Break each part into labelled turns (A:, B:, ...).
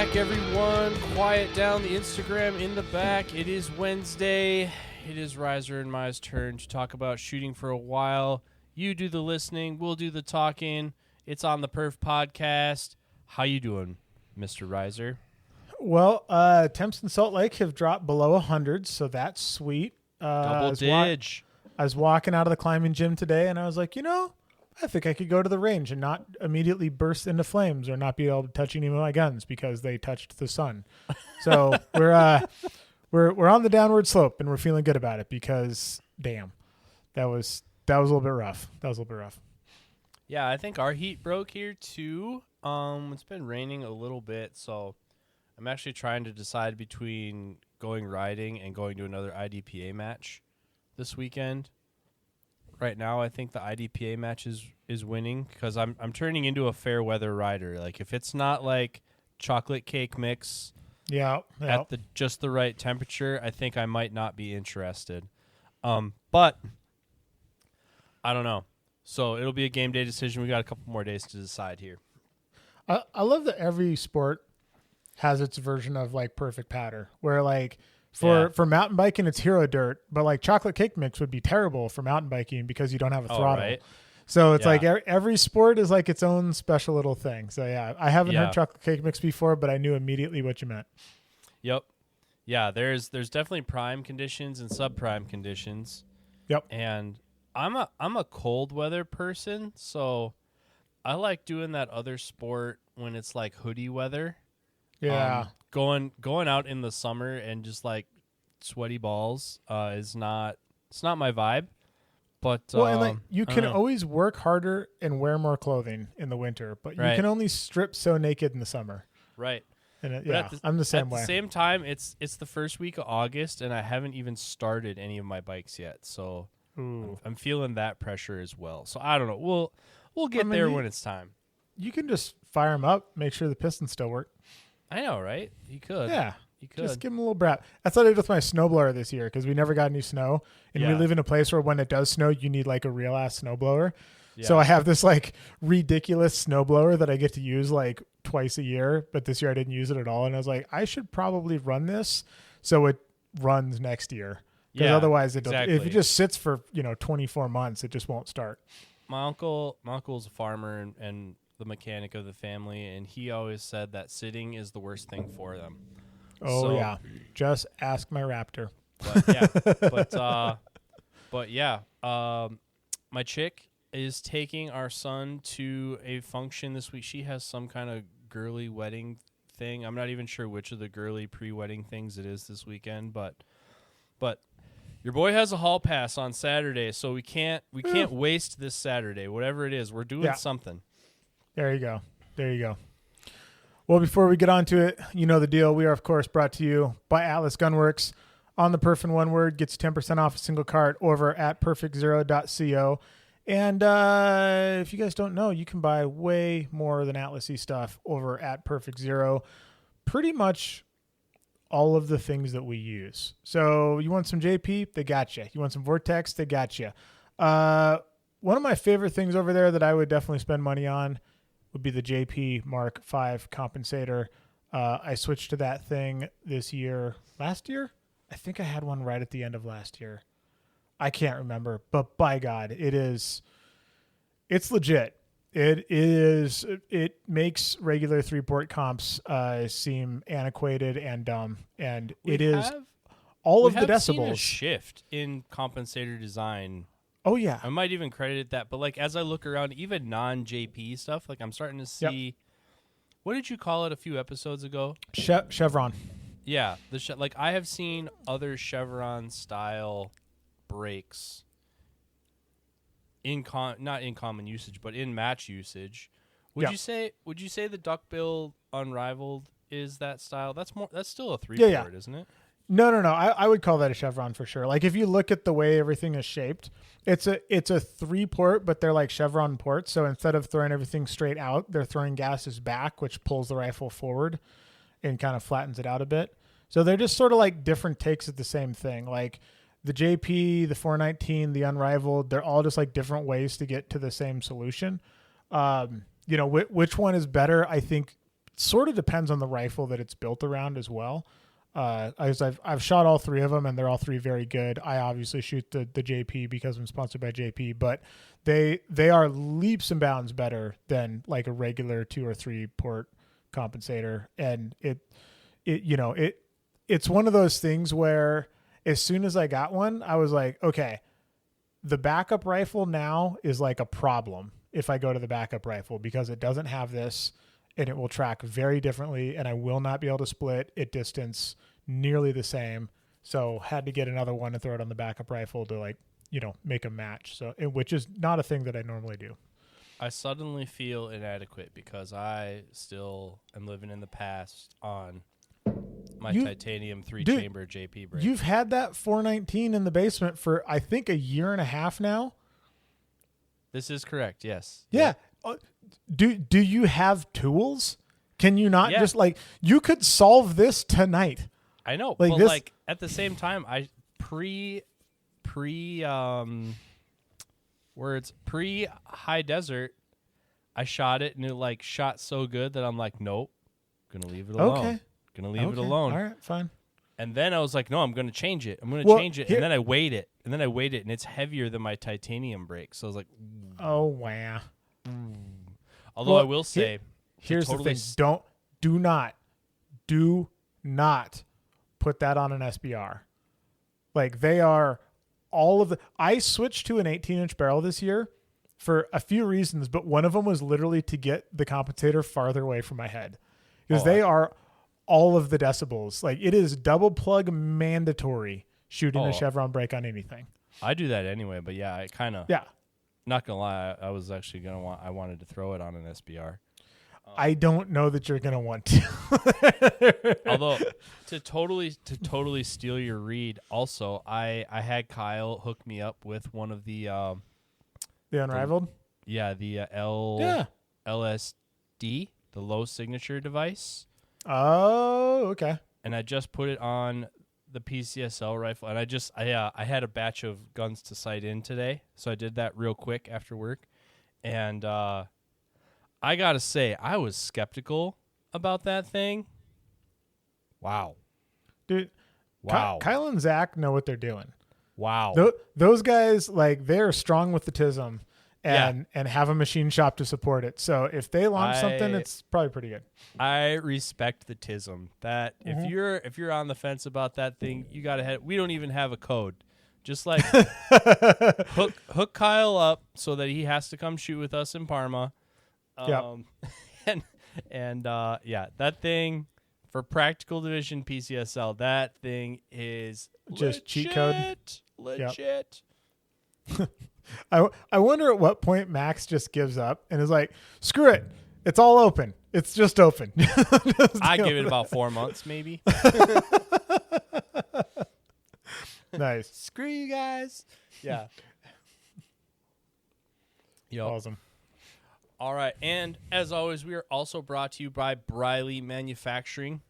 A: back, everyone. Quiet down the Instagram in the back. It is Wednesday. It is Riser and Mai's turn to talk about shooting for a while. You do the listening. We'll do the talking. It's on the Perf Podcast. How you doing, Mr. Riser?
B: Well, temps in Salt Lake have dropped below 100, so that's sweet.
A: Double dig.
B: I was walking out of the climbing gym today, and I was like, I think I could go to the range and not immediately burst into flames or not be able to touch any of my guns because they touched the sun. So we're on the downward slope, and we're feeling good about it because, damn, that was a little bit rough.
A: Yeah, I think our heat broke here too. It's been raining a little bit, so I'm actually trying to decide between going riding and going to another IDPA match this weekend. Right now, I think the IDPA match is winning because I'm turning into a fair weather rider. Like if it's not like chocolate cake mix, at just the right temperature, I think I might not be interested. But I don't know. So it'll be a game day decision. We got a couple more days to decide here.
B: I love that every sport has its version of like perfect powder where like for mountain biking, it's hero dirt, but like chocolate cake mix would be terrible for mountain biking because you don't have a throttle.
A: Right.
B: So it's like every sport is like its own special little thing. So yeah, I haven't heard chocolate cake mix before, but I knew immediately what you meant.
A: Yep. Yeah, there's definitely prime conditions and subprime conditions.
B: Yep.
A: And I'm a cold weather person, so I like doing that other sport when it's like hoodie weather.
B: Yeah.
A: Going out in the summer and just like sweaty balls it's not my vibe. But
B: and like you can always work harder and wear more clothing in the winter, but you can only strip so naked in the summer.
A: Right.
B: And I'm the same way.
A: At the same time, it's the first week of August, and I haven't even started any of my bikes yet, so I'm feeling that pressure as well. So I don't know. We'll get there when it's time.
B: You can just fire them up, make sure the pistons still work.
A: I know, right? You could.
B: Yeah.
A: You could.
B: Just give them a little brat. That's what I did with my snowblower this year because we never got any snow. And we live in a place where when it does snow, you need like a real ass snowblower. Yeah. So I have this like ridiculous snowblower that I get to use like twice a year. But this year I didn't use it at all. And I was like, I should probably run this so it runs next year. Because otherwise, if it just sits for 24 months, it just won't start.
A: My uncle's a farmer and the mechanic of the family, and he always said that sitting is the worst thing for them.
B: Oh, just ask my Raptor.
A: My chick is taking our son to a function this week. She has some kind of girly wedding thing. I'm not even sure which of the girly pre-wedding things it is this weekend, but your boy has a hall pass on Saturday, so we can't waste this Saturday. Whatever it is, we're doing something.
B: There you go. Well, before we get on to it, you know the deal. We are, of course, brought to you by Atlas Gunworks. On the Perf in one word, gets 10% off a single cart over at perfectzero.co. And if you guys don't know, you can buy way more than Atlas-y stuff over at Perfect Zero. Pretty much all of the things that we use. So you want some JP? They got you. You want some Vortex? They got you. One of my favorite things over there that I would definitely spend money on would be the JP Mark V compensator. I switched to that thing last year. I think I had one right at the end of last year. I can't remember, but by God, it's legit. It makes regular 3-port comps seem antiquated and dumb, and all of the decibels.
A: Seen a shift in compensator design.
B: Oh yeah,
A: I might even credit it that, but like as I look around, even non-JP stuff, like I'm starting to see. What did you call it a few episodes ago?
B: Chevron.
A: Yeah, like I have seen other Chevron style brakes not in common usage, but in match usage. Would you say the duckbill unrivaled is that style? That's still a 3-port, isn't it?
B: No. I would call that a Chevron for sure. Like if you look at the way everything is shaped, it's a 3-port, but they're like Chevron ports. So instead of throwing everything straight out, they're throwing gases back, which pulls the rifle forward and kind of flattens it out a bit. So they're just sort of like different takes at the same thing. Like the JP, the 419, the unrivaled, they're all just like different ways to get to the same solution. Which one is better? I think sort of depends on the rifle that it's built around as well. I've shot all 3 of them, and they're all 3 very good. I obviously shoot the JP because I'm sponsored by JP, but they are leaps and bounds better than like a regular 2 or 3 port compensator. And it's one of those things where as soon as I got one, I was like, okay, the backup rifle now is like a problem if I go to the backup rifle, because it doesn't have this, and it will track very differently, and I will not be able to split at distance nearly the same. So had to get another one to throw it on the backup rifle to make a match. So which is not a thing that I normally do.
A: I suddenly feel inadequate because I still am living in the past on my titanium 3-chamber JP break.
B: You've had that 419 in the basement for, I think, a year and a half now.
A: This is correct. Yes.
B: Yeah. Do you have tools? Can you not just you could solve this tonight?
A: I know.
B: Like
A: but
B: this,
A: like at the same time, I pre high desert, I shot it and it shot so good that I'm like, nope, gonna leave it alone.
B: Okay.
A: Gonna leave it alone.
B: All right, fine.
A: And then I was like, no, I'm gonna change it. I'm gonna change it. And then I weighed it. And it's heavier than my titanium brake. So I was like,
B: oh wow.
A: Although I will say,
B: here's the thing: do not put that on an SBR. Like they are all of the. I switched to an 18-inch barrel this year for a few reasons, but one of them was literally to get the compensator farther away from my head, because they are all of the decibels. Like it is double plug mandatory shooting a Chevron brake on anything.
A: I do that anyway, but yeah, I kind of.
B: Yeah.
A: Not gonna lie, I was actually I wanted to throw it on an SBR.
B: I don't know that you're gonna want to.
A: Although to totally steal your read, also I had Kyle hook me up with one of the
B: Unrivaled.
A: LSD, the low signature device.
B: Oh, okay.
A: And I just put it on the PCSL rifle, and I had a batch of guns to sight in today, so I did that real quick after work, and I gotta say I was skeptical about that thing. Wow,
B: dude!
A: Wow,
B: Kyle and Zach know what they're doing.
A: Wow,
B: those guys they're strong with the TISM, and have a machine shop to support it. So if they launch something, it's probably pretty good.
A: I respect the TISM. That if you're on the fence about that thing, you gotta head. We don't even have a code. Just hook Kyle up so that he has to come shoot with us in Parma. That thing for Practical Division PCSL, that thing is
B: just
A: legit,
B: cheat code.
A: Legit.
B: Yep. I wonder at what point Max just gives up and is like, screw it. It's all open. It's just open.
A: I give it about 4 months, maybe.
B: Nice.
A: Screw you guys. Yeah.
B: Yep. Awesome.
A: All right. And as always, we are also brought to you by Briley Manufacturing.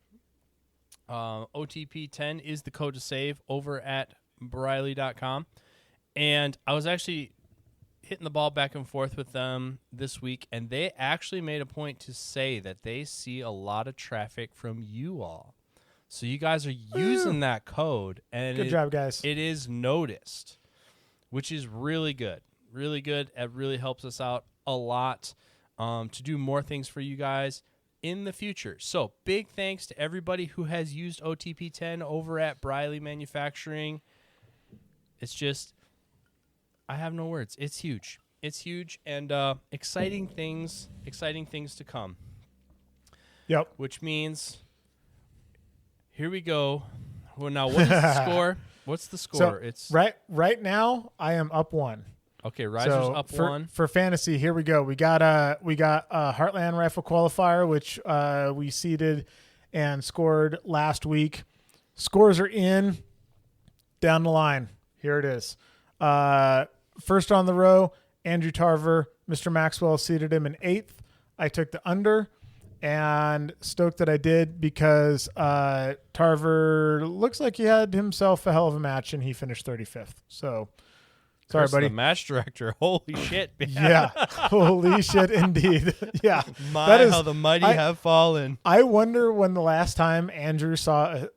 A: OTP10 is the code to save over at Briley.com. And I was actually hitting the ball back and forth with them this week, and they actually made a point to say that they see a lot of traffic from you all. So you guys are using that code, and
B: good job, guys.
A: It is noticed, which is really good. Really good. It really helps us out a lot to do more things for you guys in the future. So big thanks to everybody who has used OTP10 over at Briley Manufacturing. It's just... I have no words. It's huge. It's huge, and exciting things to come.
B: Yep.
A: Which means, here we go. Well, now what is the score? What's the score?
B: So
A: It's
B: right now. I am up 1.
A: Okay, Riser's up 1
B: for fantasy. Here we go. We got a Heartland Rifle Qualifier, which we seeded and scored last week. Scores are in. Down the line. Here it is. First on the row, Andrew Tarver. Mr. Maxwell seeded him in 8th. I took the under, and stoked that I did because Tarver looks like he had himself a hell of a match, and he finished 35th. So Sorry,
A: Chris,
B: buddy.
A: The match director. Holy shit, man.
B: Yeah. Holy shit, indeed. Yeah.
A: My, how the mighty have fallen.
B: I wonder when the last time Andrew saw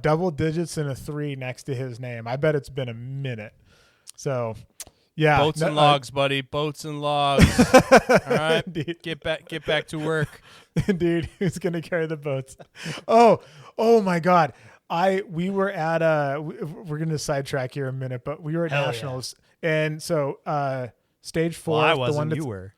B: double digits and a 3 next to his name. I bet it's been a minute. So, yeah.
A: Boats and logs, buddy. Boats and logs. All right.
B: Indeed.
A: Get back to work.
B: Indeed. Who's going to carry the boats? Oh my God. We were at we're going to sidetrack here a minute, but we were at Nationals. Yeah. And so stage 4.
A: Well, I wasn't. You were.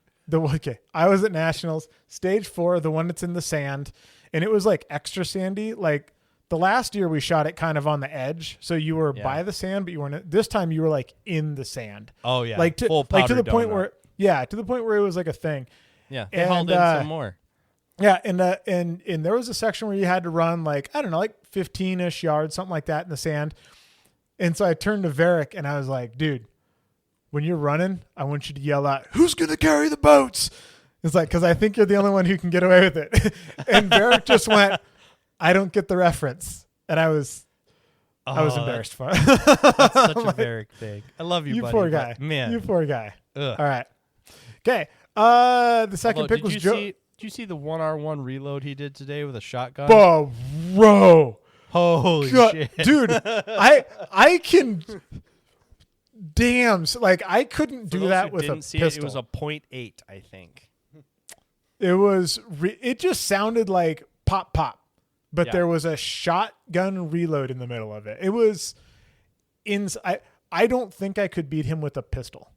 B: I was at Nationals. Stage 4, the one that's in the sand. And it was like extra sandy. Like the last year we shot it kind of on the edge. So you were by the sand, but you weren't. This time you were like in the sand.
A: Oh, yeah.
B: Like to the point
A: donut.
B: to the point where it was like a thing.
A: Yeah. They hauled in some more.
B: Yeah, and there was a section where you had to run like, I don't know, like 15-ish yards, something like that in the sand. And so I turned to Varick and I was like, dude, when you're running, I want you to yell out, "Who's going to carry the boats?" It's like, because I think you're the only one who can get away with it. And Varick just went, "I don't get the reference." And I was embarrassed for it.
A: That's such a Varick thing. I love you,
B: you
A: buddy.
B: Poor guy.
A: Man.
B: You poor guy.
A: Ugh.
B: All right. Okay. The second pick was Joe.
A: Did you see the 1R1 reload he did today with a shotgun?
B: Bro.
A: Holy
B: God,
A: shit.
B: dude, I can. Damn, like I couldn't do that with a pistol.
A: It was a .8, I think.
B: It was. It just sounded like pop pop, but there was a shotgun reload in the middle of it. It was. I don't think I could beat him with a pistol.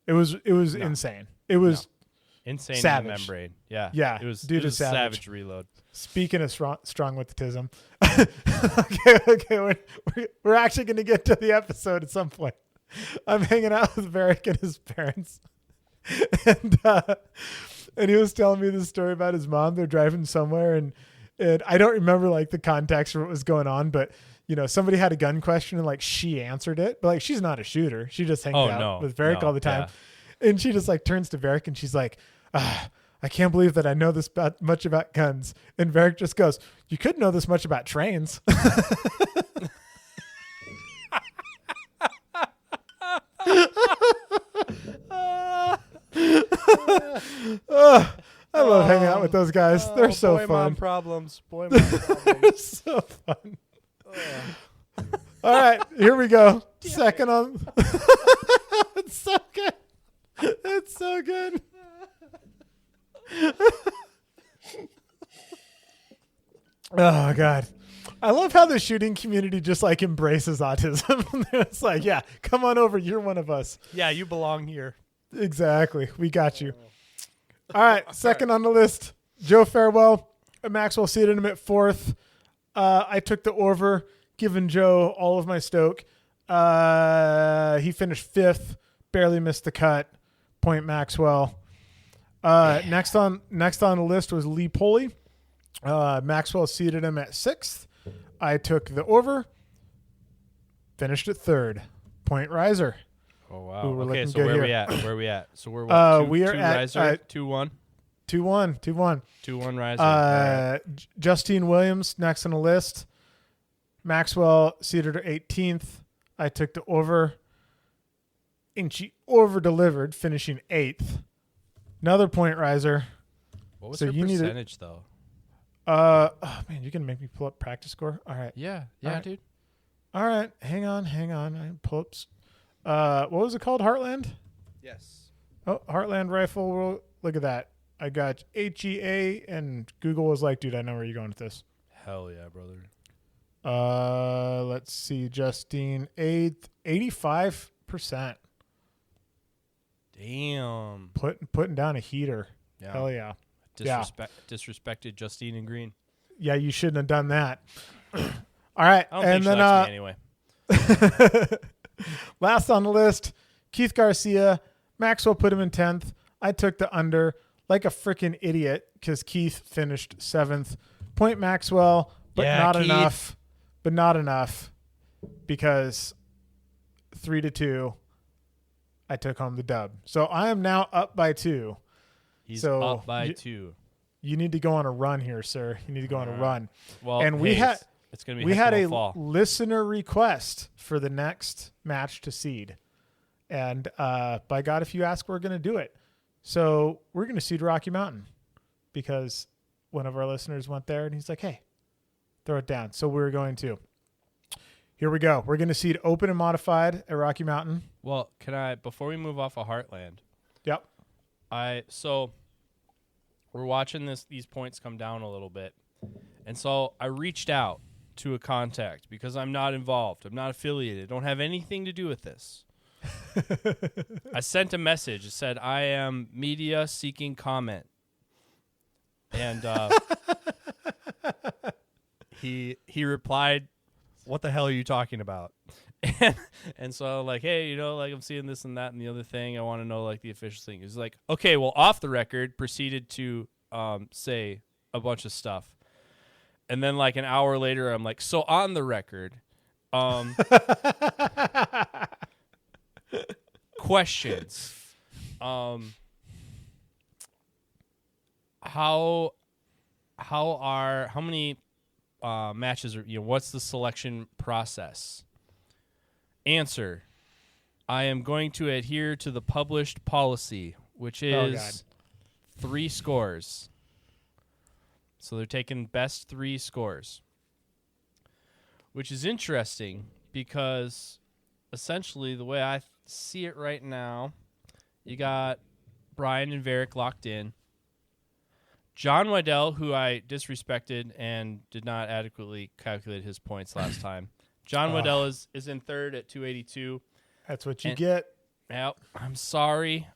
B: It was insane. It was
A: insane
B: savage.
A: In the membrane. Yeah.
B: Yeah.
A: It was
B: a
A: savage reload.
B: Speaking of strong with autism, okay, we're actually going to get to the episode at some point. I'm hanging out with Varick and his parents, and he was telling me this story about his mom. They're driving somewhere, and I don't remember like the context of what was going on, but you know, somebody had a gun question and like she answered it, but like she's not a shooter. She just hangs out with Varick all the time, and she just like turns to Varick and she's like, I can't believe that I know this much about guns. And Varick just goes, "You could know this much about trains." I love hanging out with those guys. They're so
A: boy,
B: fun.
A: Mom problems. Boy, mom problems.
B: They're so fun. All right, here we go. Second on. It's so good. It's so good. Oh God, I love how the shooting community just like embraces autism. It's like, yeah, come on over, you're one of us.
A: Yeah, you belong here.
B: Exactly, we got you. All right, second on the list, Joe Farewell. Maxwell seated him at 4th. I took the over, giving Joe all of my stoke. He finished 5th, barely missed the cut. Point Maxwell. Next on the list was Lee Poley. Maxwell seated him at 6th. I took the over. Finished at 3rd. Point Riser.
A: Oh wow.
B: Ooh,
A: Okay, so where are we at? Where are we at? So we're what,
B: we are
A: two
B: at
A: Riser, 2-1.
B: 2-1.
A: 2-1 Riser. Right.
B: Justine Williams next on the list. Maxwell seated her 18th. I took the over. And she over-delivered, finishing 8th. Another Point Riser.
A: What was her percentage, though?
B: Oh, man, you can make me pull up practice score? All right.
A: Yeah,
B: right.
A: dude.
B: All right. Hang on. I pull ups. What was it called? Heartland?
A: Yes.
B: Oh, Heartland Rifle World. Look at that. I got HEA, and Google was like, dude, I know where you're going with this.
A: Hell yeah, brother.
B: Let's see. Justine, 8th, 85%.
A: Damn.
B: Putting down a heater.
A: Yeah.
B: Hell yeah.
A: Disrespected Justine and Green.
B: Yeah, you shouldn't have done that. All right.
A: I don't think she likes me anyway.
B: Last on the list, Keith Garcia. Maxwell put him in 10th. I took the under like a freaking idiot because Keith finished 7th. Point Maxwell, but not
A: Keith.
B: enough. But not enough because 3-2, I took home the dub. So I am now up by 2.
A: He's up by 2.
B: You need to go on a run here, sir. You need to go on a run.
A: Well,
B: and
A: it's going to be
B: a
A: fall.
B: listener request for the next match to seed. And by God, if you ask, we're going to do it. So we're going to seed Rocky Mountain because one of our listeners went there and he's like, hey, throw it down. So we're going to. Here we go. We're going to seed open and modified at Rocky Mountain.
A: Well, can I, before we move off of Heartland,
B: Yep.
A: so we're watching these points come down a little bit. And so I reached out to a contact because I'm not involved. I'm not affiliated. Don't have anything to do with this. I sent a message. It said, I am media seeking comment. And he replied, what the hell are you talking about? And so like, hey, I'm seeing this and that and the other thing. I want to know like the official thing. He's like, okay, well, off the record, proceeded to say a bunch of stuff. And then like an hour later, I'm like, so on the record, questions. How many matches are, what's the selection process? Answer: I am going to adhere to the published policy, which is 3 scores. So they're taking best 3 scores, which is interesting because essentially the way I see it right now, you got Brian and Varick locked in. John Waddell, who I disrespected and did not adequately calculate his points last time. John Waddell is in third at 282.
B: That's what you get.
A: Yep. I'm sorry.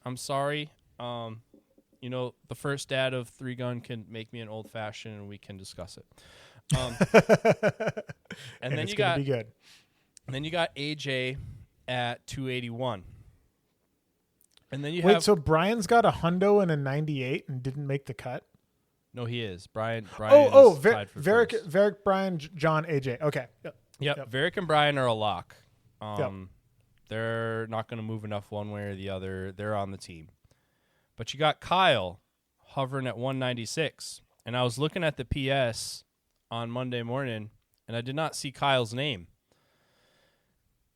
A: The first dad of 3 Gun can make me an old fashioned, and we can discuss it. And then
B: it's
A: you
B: gonna
A: got
B: be good.
A: And then you got AJ at 281. And then you
B: Wait,
A: have
B: so Brian's got a hundo and a 98 and didn't make the cut?
A: No, he is. Brian is tied for
B: Varick,
A: first.
B: Varick, Brian, John, AJ. Okay.
A: Yep. Varick and Brian are a lock.
B: Yep.
A: They're not going to move enough one way or the other. They're on the team. But you got Kyle hovering at 196. And I was looking at the PS on Monday morning, and I did not see Kyle's name.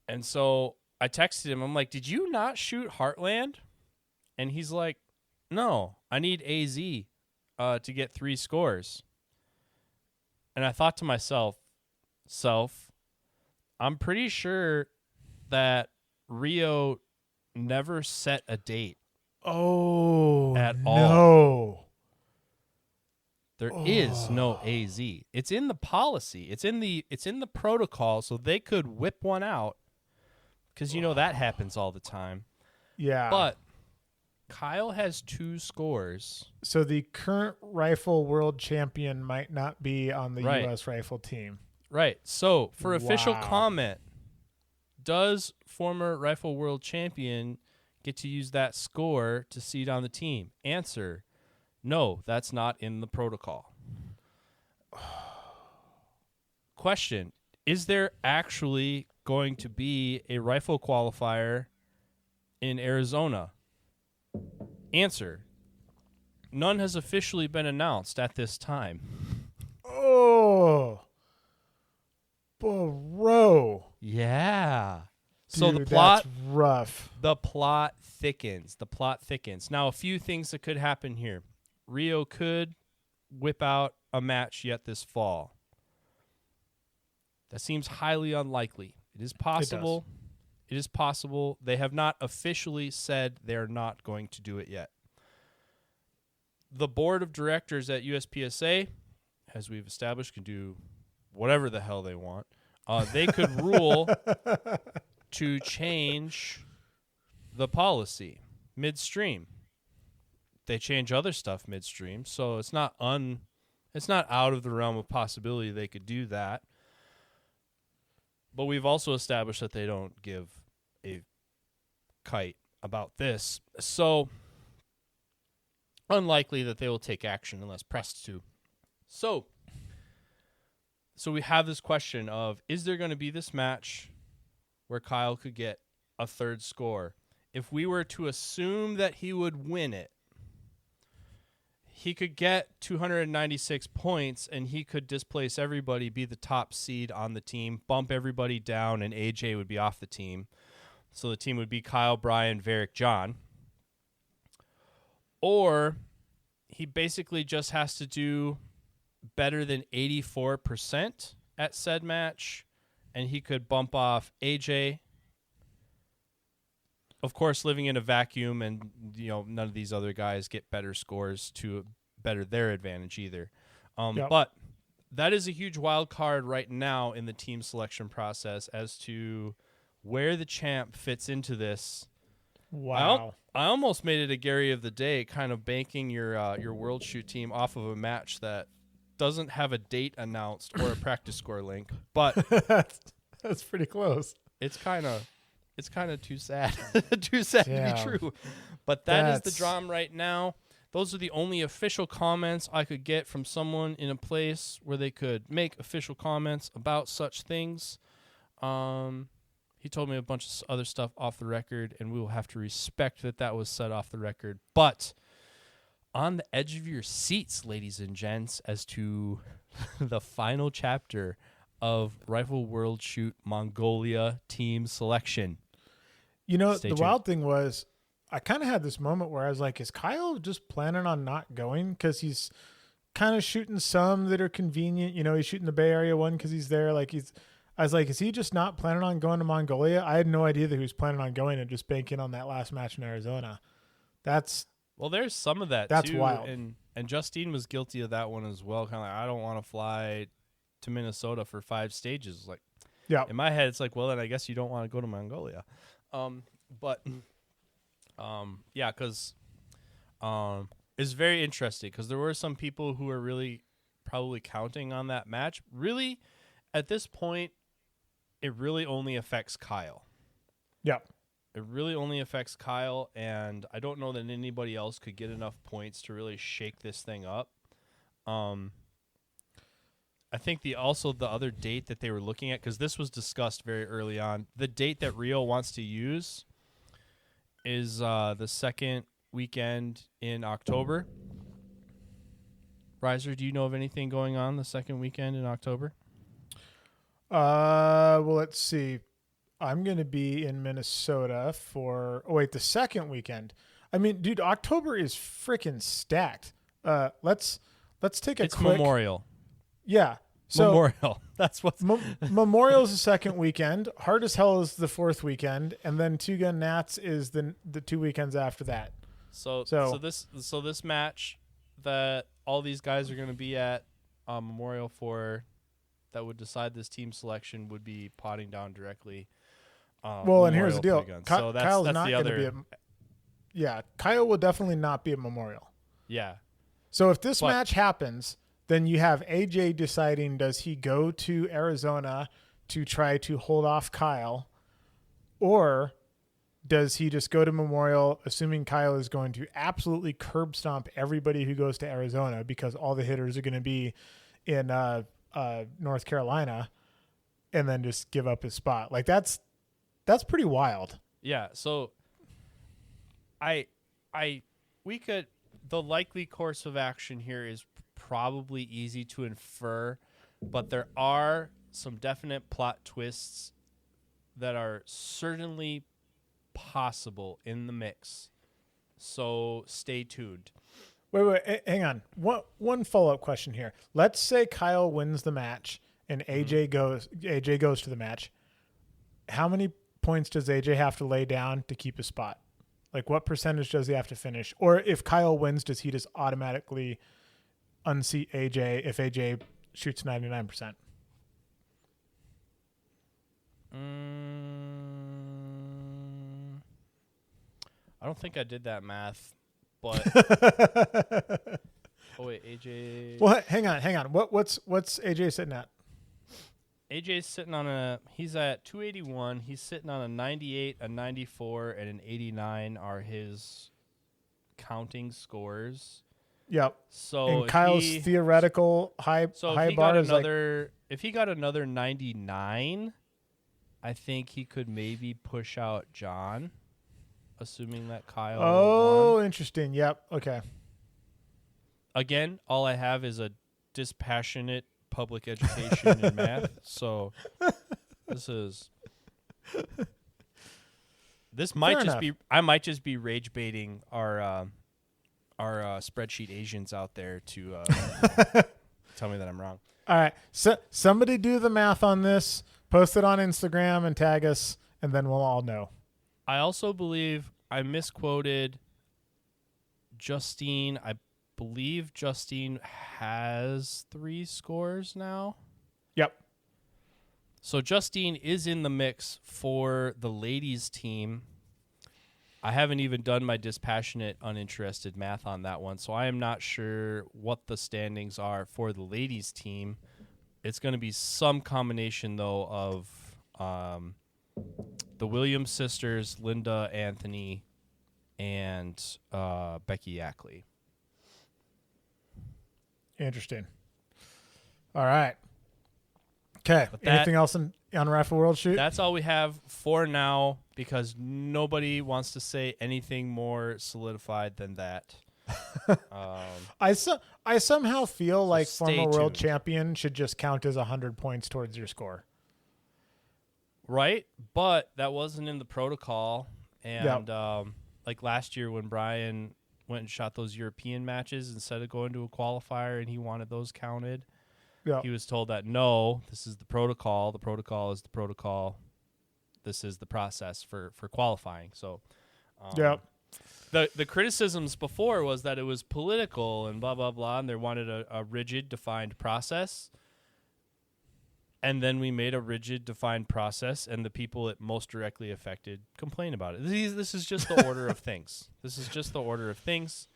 A: And so I texted him. I'm like, did you not shoot Heartland? And he's like, no, I need AZ to get 3 scores. And I thought to myself, I'm pretty sure that Rio never set a date. At all.
B: No.
A: There is no AZ. It's in the policy. It's in the protocol, so they could whip one out because that happens all the time.
B: Yeah.
A: But Kyle has 2 scores.
B: So the current rifle world champion might not be on the
A: Right.
B: U.S. rifle team.
A: Right. So for official
B: Wow.
A: comment, does former rifle world champion get to use that score to seed on the team? Answer: no, that's not in the protocol. Question: is there actually going to be a rifle qualifier in Arizona? Answer: none has officially been announced at this time.
B: Oh. Bro.
A: Yeah. So
B: Dude,
A: the plot
B: that's rough.
A: The plot thickens. Now, a few things that could happen here. Rio could whip out a match yet this fall. That seems highly unlikely. It is possible. It is possible. They have not officially said they're not going to do it yet. The board of directors at USPSA, as we've established, can do whatever the hell they want. They could rule to change the policy midstream. They change other stuff midstream, so it's not out of the realm of possibility they could do that. But we've also established that they don't give a kite about this, so unlikely that they will take action unless pressed to. So we have this question of, is there going to be this match where Kyle could get a 3rd score? If we were to assume that he would win it, he could get 296 points, and he could displace everybody, be the top seed on the team, bump everybody down, and AJ would be off the team. So the team would be Kyle, Brian, Varick, John. Or he basically just has to do better than 84% at said match, and he could bump off AJ. Of course, living in a vacuum, and none of these other guys get better scores to better their advantage either.
B: Yep.
A: But that is a huge wild card right now in the team selection process as to where the champ fits into this.
B: Wow.
A: I almost made it a Gary of the Day, kind of banking your World Shoot team off of a match that doesn't have a date announced or a practice score link, but
B: that's pretty close.
A: it's kind of too sad, too sad to be true. But that's the drama right now. Those are the only official comments I could get from someone in a place where they could make official comments about such things. He told me a bunch of other stuff off the record, and we will have to respect that was said off the record. But on the edge of your seats, ladies and gents, as to the final chapter of Rifle World Shoot Mongolia team selection.
B: The wild thing was, I kind of had this moment where I was like, is Kyle just planning on not going? Because he's kind of shooting some that are convenient. He's shooting the Bay Area one because he's there. I was like, is he just not planning on going to Mongolia? I had no idea that he was planning on going and just banking on that last match in Arizona.
A: Well, there's some of that
B: that's
A: too.
B: Wild.
A: And Justine was guilty of that one as well. Kind of like, I don't want to fly to Minnesota for 5 stages. Like,
B: yeah.
A: In my head, it's like, well, then I guess you don't want to go to Mongolia. Because it's very interesting because there were some people who were really probably counting on that match. Really, at this point, it really only affects Kyle.
B: Yeah.
A: It really only affects Kyle, and I don't know that anybody else could get enough points to really shake this thing up. I think the other date that they were looking at, because this was discussed very early on, the date that Rio wants to use is the second weekend in October. Riser, do you know of anything going on the second weekend in October?
B: Well, let's see. I'm going to be in Minnesota for the second weekend. I mean, dude, October is freaking stacked. Let's take a
A: It's
B: quick
A: Memorial.
B: Yeah. So
A: Memorial. That's what's
B: Memorial is the second weekend. Hard as Hell is the fourth weekend, and then Two Gun Nats is the 2 weekends after that.
A: So this match that all these guys are going to be at Memorial for, that would decide this team selection, would be potting down directly.
B: Well, and here's the deal.
A: So
B: Kyle's
A: that's
B: not
A: the
B: going
A: other.
B: to be Kyle will definitely not be at Memorial.
A: Yeah.
B: So if this match happens, then you have AJ deciding, does he go to Arizona to try to hold off Kyle, or does he just go to Memorial, assuming Kyle is going to absolutely curb stomp everybody who goes to Arizona because all the hitters are going to be in North Carolina, and then just give up his spot? Like, that's pretty wild.
A: Yeah. So the likely course of action here is probably easy to infer, but there are some definite plot twists that are certainly possible in the mix. So stay tuned.
B: Wait, hang on. One follow-up question here. Let's say Kyle wins the match and AJ goes to the match. How many points does AJ have to lay down to keep his spot? Like, what percentage does he have to finish? Or if Kyle wins, does he just automatically unseat AJ if AJ shoots 99%?
A: I don't think I did that math, but AJ.
B: Well, hang on. What's AJ sitting at?
A: AJ's sitting on he's at 281. He's sitting on a 98, a 94, and an 89 are his counting scores.
B: Yep.
A: So
B: and Kyle's theoretical high bar is
A: if he got another 99, I think he could maybe push out John, assuming that Kyle won.
B: Interesting. Yep. Okay.
A: Again, all I have is a dispassionate public education in math, so this is This might
B: Fair
A: just
B: enough.
A: be. I might just be rage baiting our spreadsheet Asians out there to tell me that I'm wrong.
B: All right. So somebody do the math on this. Post it on Instagram and tag us, and then we'll all know.
A: I also believe I misquoted Justine. I believe Justine has 3 scores now.
B: Yep.
A: So Justine is in the mix for the ladies team. I haven't even done my dispassionate, uninterested math on that one, so I am not sure what the standings are for the ladies team. It's going to be some combination, though, of the Williams sisters, Linda, Anthony, and Becky Ackley.
B: Interesting. All right. Okay.
A: But that-
B: Anything else on Rifle World Shoot?
A: That's all we have for now because nobody wants to say anything more solidified than that.
B: I somehow feel like
A: stay
B: former world
A: tuned.
B: champion should just count as 100 points towards your score.
A: Right? But that wasn't in the protocol. And like last year when Brian went and shot those European matches instead of going to a qualifier and he wanted those counted,
B: Yeah.
A: he was told that, no, this is the protocol. The protocol is the protocol. This is the process for qualifying. So the criticisms before was that it was political and blah, blah, blah, and they wanted a rigid, defined process. And then we made a rigid, defined process, and the people it most directly affected complain about it. This is just the order of things. This is just the order of things.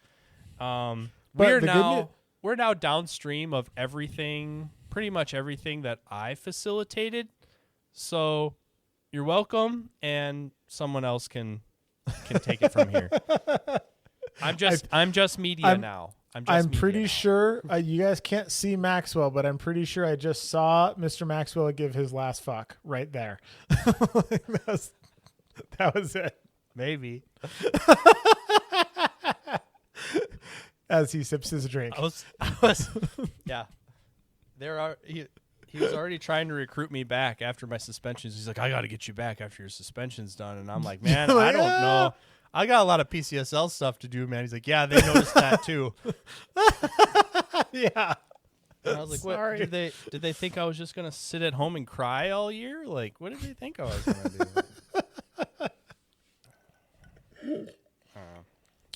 A: We're now downstream of everything, pretty much everything that I facilitated. So you're welcome, and someone else can take it from here. I'm just media now.
B: I'm pretty sure you guys can't see Maxwell, but I'm pretty sure I just saw Mr. Maxwell give his last fuck right there. that was it.
A: Maybe.
B: As he sips his drink.
A: I was yeah. He was already trying to recruit me back after my suspensions. He's like, I got to get you back after your suspension's done. And I'm like, man, I don't know. I got a lot of PCSL stuff to do, man. He's like, yeah, they noticed that too.
B: Yeah.
A: And I was like,
B: Sorry.
A: what did they think I was just gonna sit at home and cry all year? Like, what did they think I was gonna do?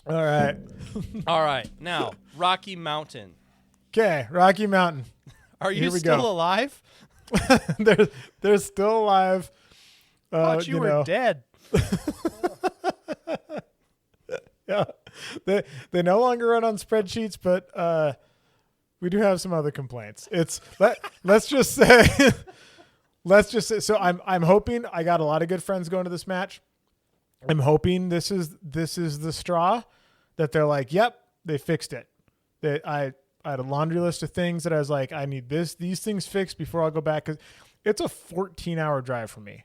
B: All right.
A: All right, now Rocky Mountain.
B: Okay, Rocky Mountain.
A: Are you
B: Here we
A: still
B: go.
A: alive?
B: they're still alive.
A: I thought you were dead.
B: Yeah, they no longer run on spreadsheets, but we do have some other complaints. Let's just say, So I'm hoping I got a lot of good friends going to this match. I'm hoping this is the straw that they're like, yep, they fixed it. I had a laundry list of things that I was like, I need these things fixed before I'll go back, because it's a 14-hour drive for me.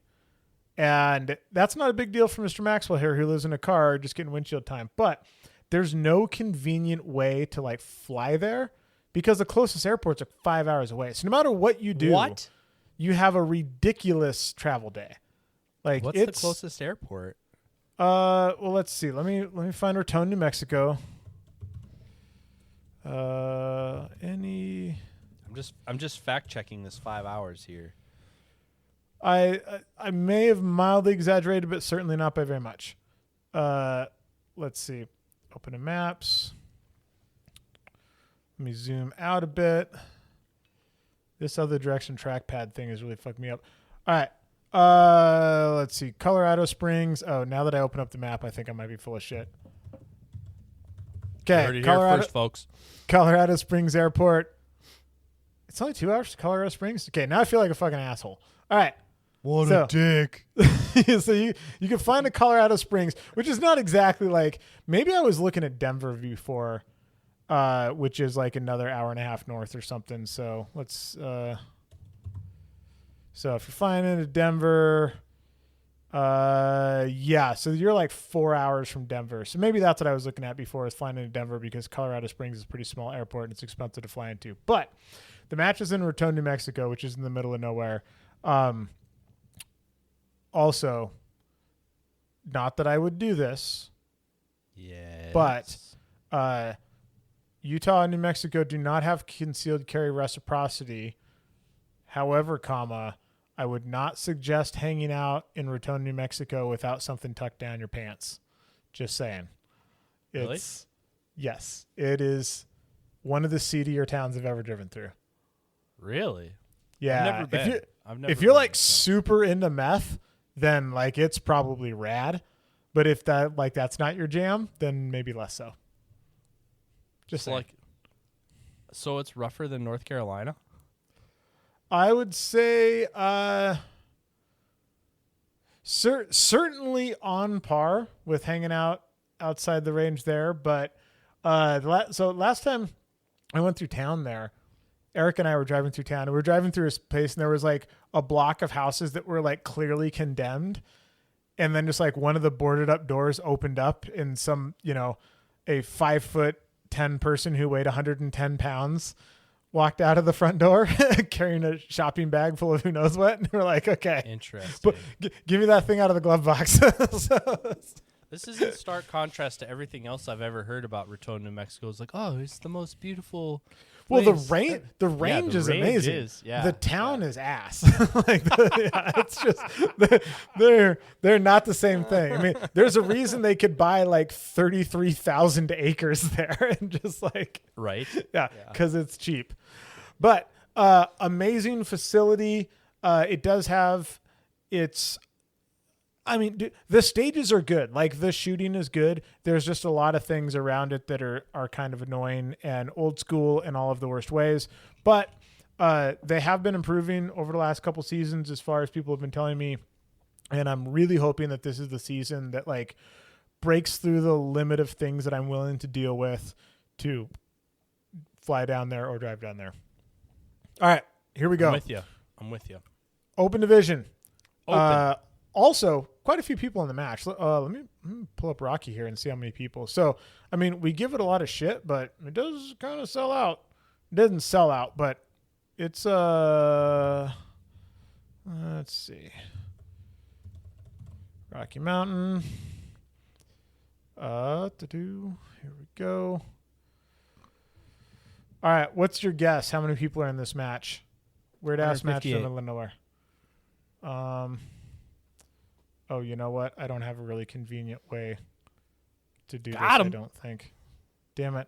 B: And that's not a big deal for Mr. Maxwell here, who lives in a car just getting windshield time. But there's no convenient way to like fly there because the closest airports are 5 hours away. So no matter what you do, you have a ridiculous travel day. Like,
A: what's the closest airport?
B: Well, let's see. Let me find Raton, New Mexico.
A: I'm just fact checking this 5 hours here.
B: I may have mildly exaggerated, but certainly not by very much. Let's see. Open a maps. Let me zoom out a bit. This other direction trackpad thing is really fucking me up. All right. Let's see. Colorado Springs. Oh, now that I open up the map, I think I might be full of shit. Okay,
A: Colorado first, folks.
B: Colorado Springs Airport. It's only 2 hours to Colorado Springs. Okay, now I feel like a fucking asshole. All right.
A: What a dick.
B: So you can find a Colorado Springs, which is not exactly like, maybe I was looking at Denver before, which is like another hour and a half north or something. So let's, so if you're flying into Denver, yeah, so you're like 4 hours from Denver. So maybe that's what I was looking at before, is flying into Denver, because Colorado Springs is a pretty small airport and it's expensive to fly into. But the match is in Raton, New Mexico, which is in the middle of nowhere. Also, not that I would do this,
A: Yeah.
B: but Utah and New Mexico do not have concealed carry reciprocity. However, I would not suggest hanging out in Raton, New Mexico without something tucked down your pants. Just saying.
A: Really?
B: Yes, it is one of the seedier towns I've ever driven through.
A: Really?
B: Yeah.
A: I've never been.
B: If you're like super into meth, then like it's probably rad. But if that's not your jam, then maybe less so. Just saying.
A: So it's rougher than North Carolina?
B: I would say certainly on par with hanging out outside the range there. But so last time I went through town there, Eric and I were driving through town, and we were driving through a place, and there was like a block of houses that were like clearly condemned. And then just like one of the boarded up doors opened up, and some, a 5'10" person who weighed 110 pounds walked out of the front door carrying a shopping bag full of who knows what. And we're like, okay,
A: interesting.
B: Give me that thing out of the glove box.
A: This is in stark contrast to everything else I've ever heard about Raton, New Mexico. It's like, oh, it's the most beautiful
B: Well,
A: place.
B: the range is amazing. The town is ass. It's just they're not the same thing. I mean, there's a reason they could buy like 33,000 acres there and just like
A: right.
B: Yeah, because it's cheap. But amazing facility. It does have its. I mean, the stages are good. Like the shooting is good. There's just a lot of things around it that are kind of annoying and old school in all of the worst ways. But they have been improving over the last couple seasons as far as people have been telling me. And I'm really hoping that this is the season that like breaks through the limit of things that I'm willing to deal with to fly down there or drive down there. All right, here we go.
A: I'm with you.
B: Open division.
A: Open.
B: Also, quite a few people in the match. Let me pull up Rocky here and see how many people. So, I mean, we give it a lot of shit, but it does kind of sell out. It doesn't sell out, but it's let's see. Rocky Mountain. Here we go. All right, what's your guess? How many people are in this match? Weird ass match from the middle of nowhere. Oh, you know what? I don't have a really convenient way to do this, I don't think. Damn it.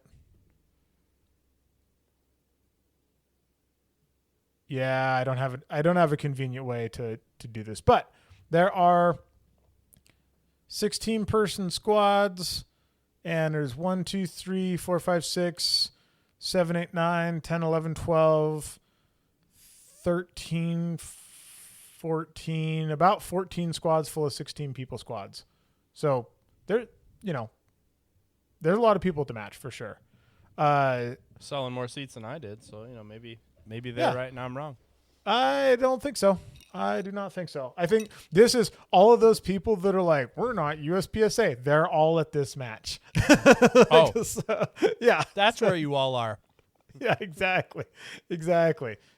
B: Yeah, I don't have a convenient way to do this. But there are 16-person squads, and there's 1, 2, 3, 4, 5, 6, 7, 8, 9, 10, 11, 12, 13, 14, about 14 squads full of 16 people squads. So there's a lot of people at the match for sure.
A: Selling more seats than I did, so maybe they're right and I'm wrong.
B: I don't think so. I do not think so. I think this is all of those people that are like, we're not USPSA. They're all at this match. Yeah.
A: That's where you all are.
B: Yeah, exactly.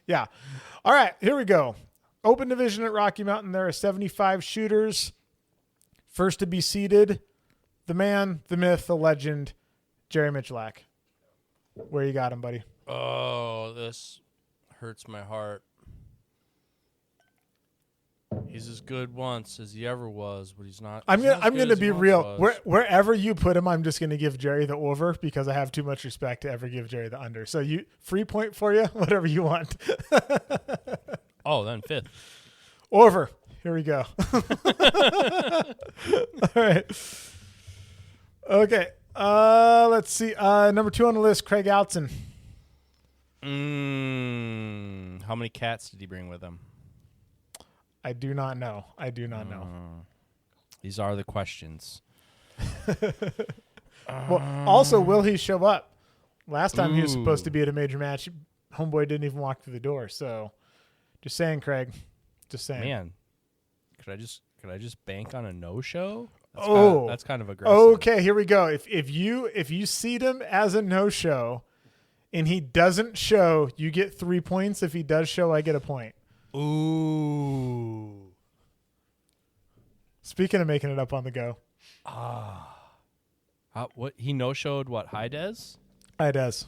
B: Yeah. All right, here we go. Open division at Rocky Mountain. There are 75 shooters. First to be seated, the man, the myth, the legend, Jerry Michalak. Where you got him, buddy?
A: Oh, this hurts my heart. He's as good once as he ever was, but he's not.
B: I'm gonna be real. Wherever you put him, I'm just gonna give Jerry the over because I have too much respect to ever give Jerry the under. So free point for you, whatever you want.
A: Oh, then fifth.
B: Over. Here we go. All right. Okay. Let's see. Number 2 on the list, Craig Outson.
A: How many cats did he bring with him?
B: I do not know.
A: These are the questions.
B: Well, also, will he show up? Last time he was supposed to be at a major match, homeboy didn't even walk through the door. So, just saying, Craig. Just saying.
A: Man, could I just bank on a no-show? That's kind of aggressive.
B: Okay, here we go. If you seed him as a no-show, and he doesn't show, you get 3 points. If he does show, I get a point.
A: Ooh.
B: Speaking of making it up on the go.
A: What he no-showed? What, Hidez?
B: It does.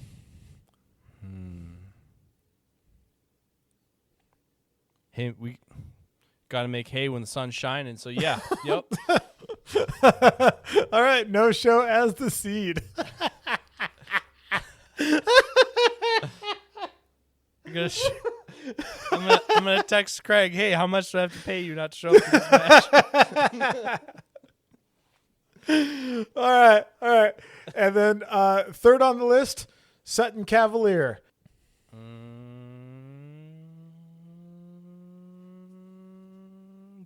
A: Hey, we got to make hay when the sun's shining. So yeah, yep.
B: All right, no show as the seed.
A: I'm gonna text Craig. Hey, how much do I have to pay you not to show up for this match?
B: All right. And then third on the list, Sutton Cavalier.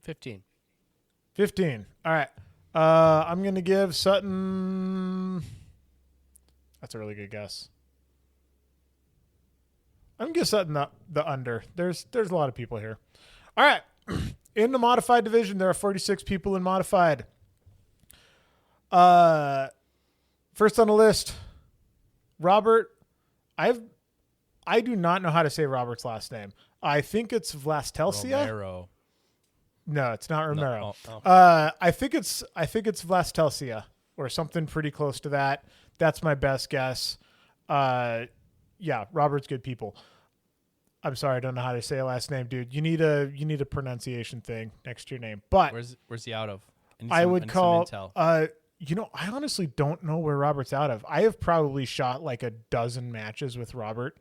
A: 15.
B: 15. All right. I'm going to give Sutton. That's a really good guess. I'm going to give Sutton the under. There's a lot of people here. All right. In the modified division, there are 46 people in modified. First on the list, Robert. I do not know how to say Robert's last name. I think it's Vlastelsia.
A: Romero.
B: No, it's not Romero.
A: No. Oh.
B: I think it's Vlastelsia or something pretty close to that. That's my best guess. Yeah, Robert's good people. I'm sorry, I don't know how to say a last name, dude. You need a pronunciation thing next to your name. But
A: where's he out of?
B: I would call. I honestly don't know where Robert's out of. I have probably shot like a dozen matches with Robert,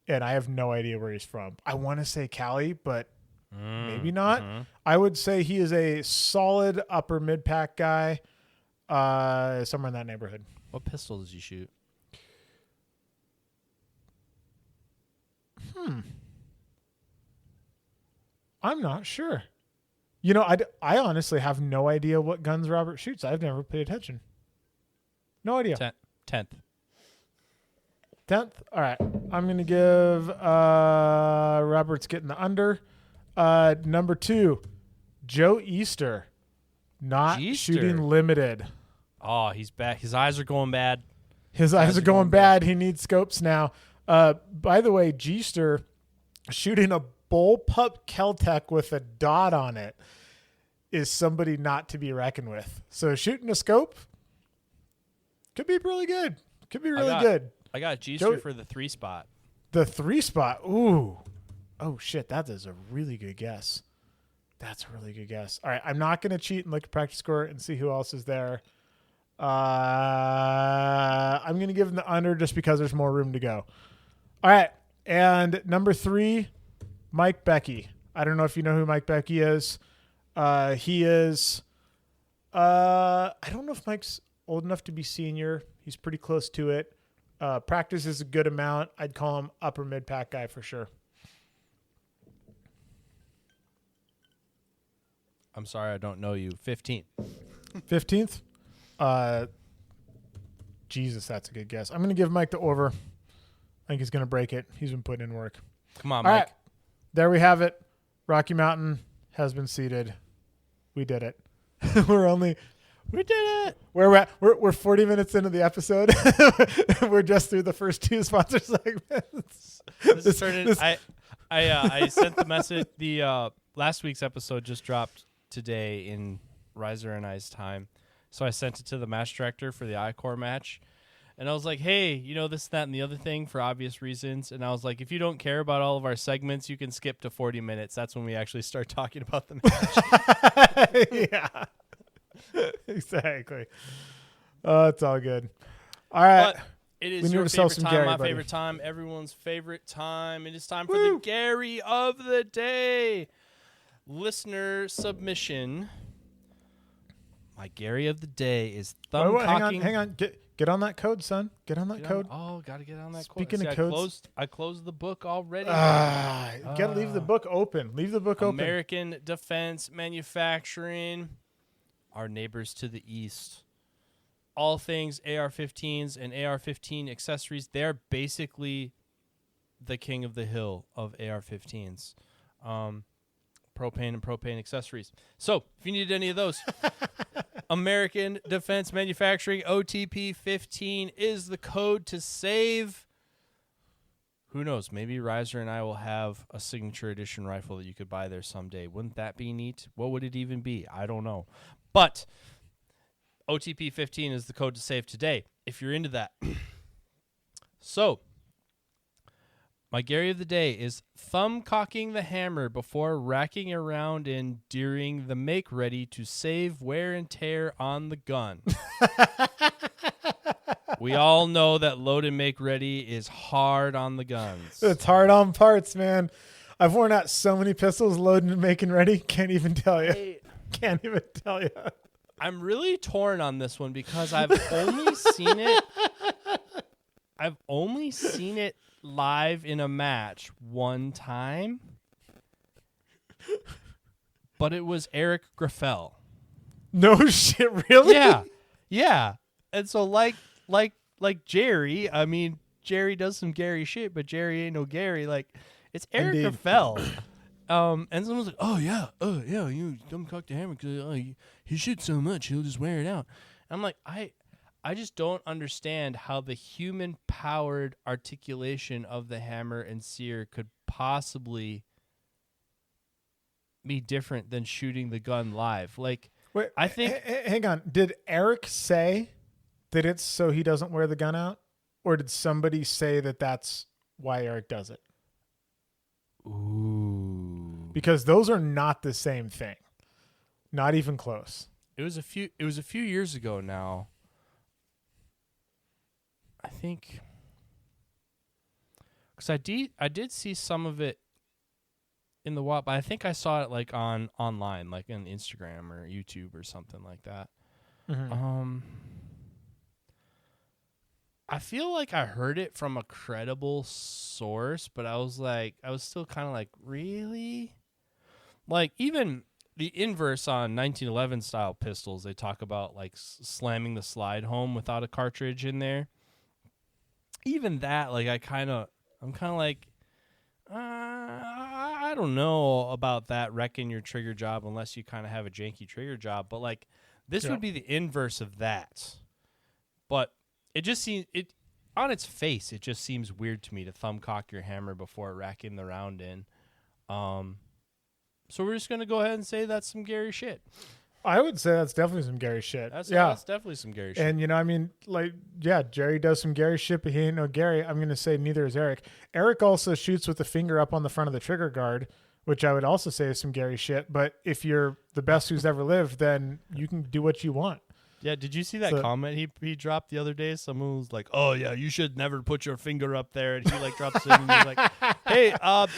B: and I have no idea where he's from. I want to say Cali, but maybe not.
A: Mm-hmm.
B: I would say he is a solid upper mid-pack guy, somewhere in that neighborhood.
A: What pistol does he shoot?
B: I'm not sure. I honestly have no idea what guns Robert shoots. I've never paid attention. No idea.
A: 10th.
B: 10th? All right. I'm going to give Robert's getting the under. Number 2, Joe Easter. Not shooting limited.
A: Oh, he's back. His eyes are going bad.
B: His eyes are going bad. He needs scopes now. By the way, Geester shooting a bullpup Keltec with a dot on it is somebody not to be reckoned with. So shooting a scope could be really good. Could be really good.
A: I got Geester for the 3 spot.
B: The 3 spot. Ooh. Oh, shit. That is a really good guess. That's a really good guess. All right. I'm not going to cheat and look at practice score and see who else is there. I'm going to give him the under just because there's more room to go. All right. And number 3, Mike Becky. I don't know if you know who Mike Becky is. He is, I don't know if Mike's old enough to be senior. He's pretty close to it. Practice is a good amount. I'd call him upper mid-pack guy for sure.
A: I'm sorry, I don't know you. 15th.
B: 15th? Jesus, that's a good guess. I'm going to give Mike the over. I think he's going to break it. He's been putting in work.
A: Come on,
B: All
A: Mike.
B: right. There we have it. Rocky Mountain has been seeded. We did it. We did it. We're 40 minutes into the episode. We're just through the first 2 sponsor segments.
A: I sent the message. The last week's episode just dropped today in Riser and I's time, so I sent it to the match director for the I-Core match. And I was like, hey, this, that, and the other thing for obvious reasons. And I was like, if you don't care about all of our segments, you can skip to 40 minutes. That's when we actually start talking about the match.
B: Yeah. Exactly. Oh, it's all good. All right.
A: But it is your favorite time, Gary, my favorite time, everyone's favorite time. It is time for the Gary of the day. Listener submission. My Gary of the day is thumb cocking.
B: Hang on. Get on that code, son. Get on that code.
A: Got to get on that code.
B: Speaking of codes.
A: I closed the book already.
B: You got to leave the book open. Leave the book open.
A: American Defense Manufacturing, our neighbors to the east. All things AR-15s and AR-15 accessories. They're basically the king of the hill of AR-15s. Propane and propane accessories. So, if you needed any of those, American Defense Manufacturing OTP 15 is the code to save. who knows? Maybe Riser and I will have a signature edition rifle that you could buy there someday. Wouldn't that be neat? What would it even be? I don't know. But OTP 15 is the code to save today if you're into that. So, my Gary of the day is thumb cocking the hammer before racking around and during the make ready to save wear and tear on the gun. We all know that load and make ready is hard on the guns.
B: It's hard on parts, man. I've worn out so many pistols loading and making ready. Can't even tell you. Can't even tell you.
A: I'm really torn on this one because I've only seen it. I've only seen it live in a match one time, but it was Eric Graffel.
B: No shit, really?
A: Yeah. And so like Jerry, I mean, Jerry does some Gary shit, but Jerry ain't no Gary. Like, it's Eric
B: Indeed.
A: Graffel. And someone's like, oh yeah, you dumb cock the hammer because he shoots so much he'll just wear it out. And I'm like, I just don't understand how the human-powered articulation of the hammer and sear could possibly be different than shooting the gun live. Like,
B: Wait,
A: I think
B: hang on. Did Eric say that it's so he doesn't wear the gun out? Or did somebody say that that's why Eric does it?
A: Ooh.
B: Because those are not the same thing. Not even close.
A: It was a few years ago now. I think because I did see some of it in the wild, but I think I saw it like online, like on Instagram or YouTube or something like that.
B: Mm-hmm.
A: I feel like I heard it from a credible source, but I was still kind of like, really? Like, even the inverse on 1911 style pistols, they talk about like slamming the slide home without a cartridge in there. Even that, like, I'm kind of like, I don't know about that wrecking your trigger job unless you kind of have a janky trigger job. But like, this would be the inverse of that. But it just seems on its face, it just seems weird to me to thumb cock your hammer before racking the round in. So we're just gonna go ahead and say that's some Gary shit.
B: I would say that's definitely some Gary shit.
A: That's definitely some Gary shit.
B: And, I mean, like, yeah, Jerry does some Gary shit, but he ain't no Gary. I'm going to say neither is Eric. Eric also shoots with the finger up on the front of the trigger guard, which I would also say is some Gary shit. But if you're the best who's ever lived, then you can do what you want.
A: Yeah, did you see that comment he dropped the other day? Someone was like, "Oh yeah, you should never put your finger up there," and he like drops it and he's like, "Hey,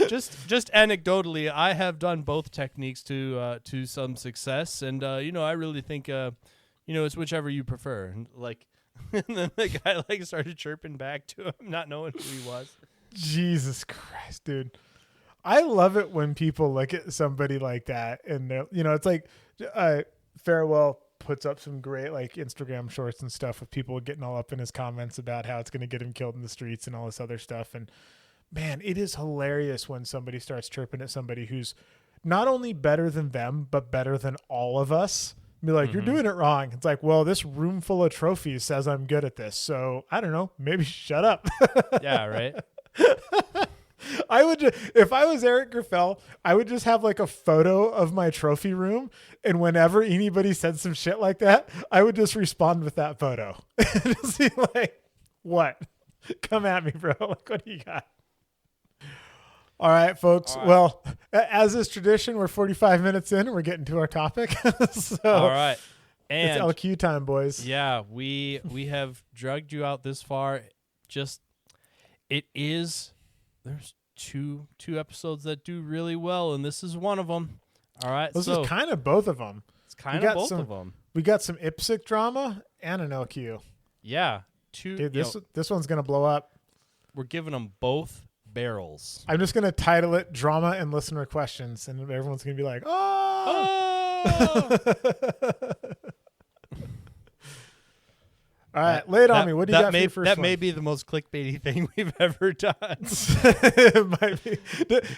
A: just anecdotally, I have done both techniques to some success, and I really think it's whichever you prefer." And like, and then the guy like started chirping back to him, not knowing who he was.
B: Jesus Christ, dude! I love it when people look at somebody like that, and it's like Farewell puts up some great like Instagram shorts and stuff with people getting all up in his comments about how it's going to get him killed in the streets and all this other stuff. And man, it is hilarious when somebody starts chirping at somebody who's not only better than them, but better than all of us. Be like, You're doing it wrong. It's like, well, this room full of trophies says I'm good at this. So I don't know, maybe shut up.
A: Yeah. Right.
B: I would just, if I was Eric Graffel, I would just have like a photo of my trophy room, and whenever anybody said some shit like that, I would just respond with that photo. Just be like, what? Come at me, bro. Like, what do you got? All right, folks. All right. Well, as is tradition, we're 45 minutes in and we're getting to our topic. So
A: all right. And
B: it's LQ time, boys.
A: Yeah, we have drugged you out this far. There's two episodes that do really well, and this is one of them. All right,
B: this is kind of both of them.
A: It's kind of both of them.
B: We got some IPSC drama and an LQ.
A: Yeah,
B: Dude, this one's gonna blow up.
A: We're giving them both barrels.
B: I'm just gonna title it "Drama and Listener Questions," and everyone's gonna be like, "Oh!" All right, lay it on me. What do you got for your first one?
A: That may be the most clickbaity thing we've ever done.
B: It might be.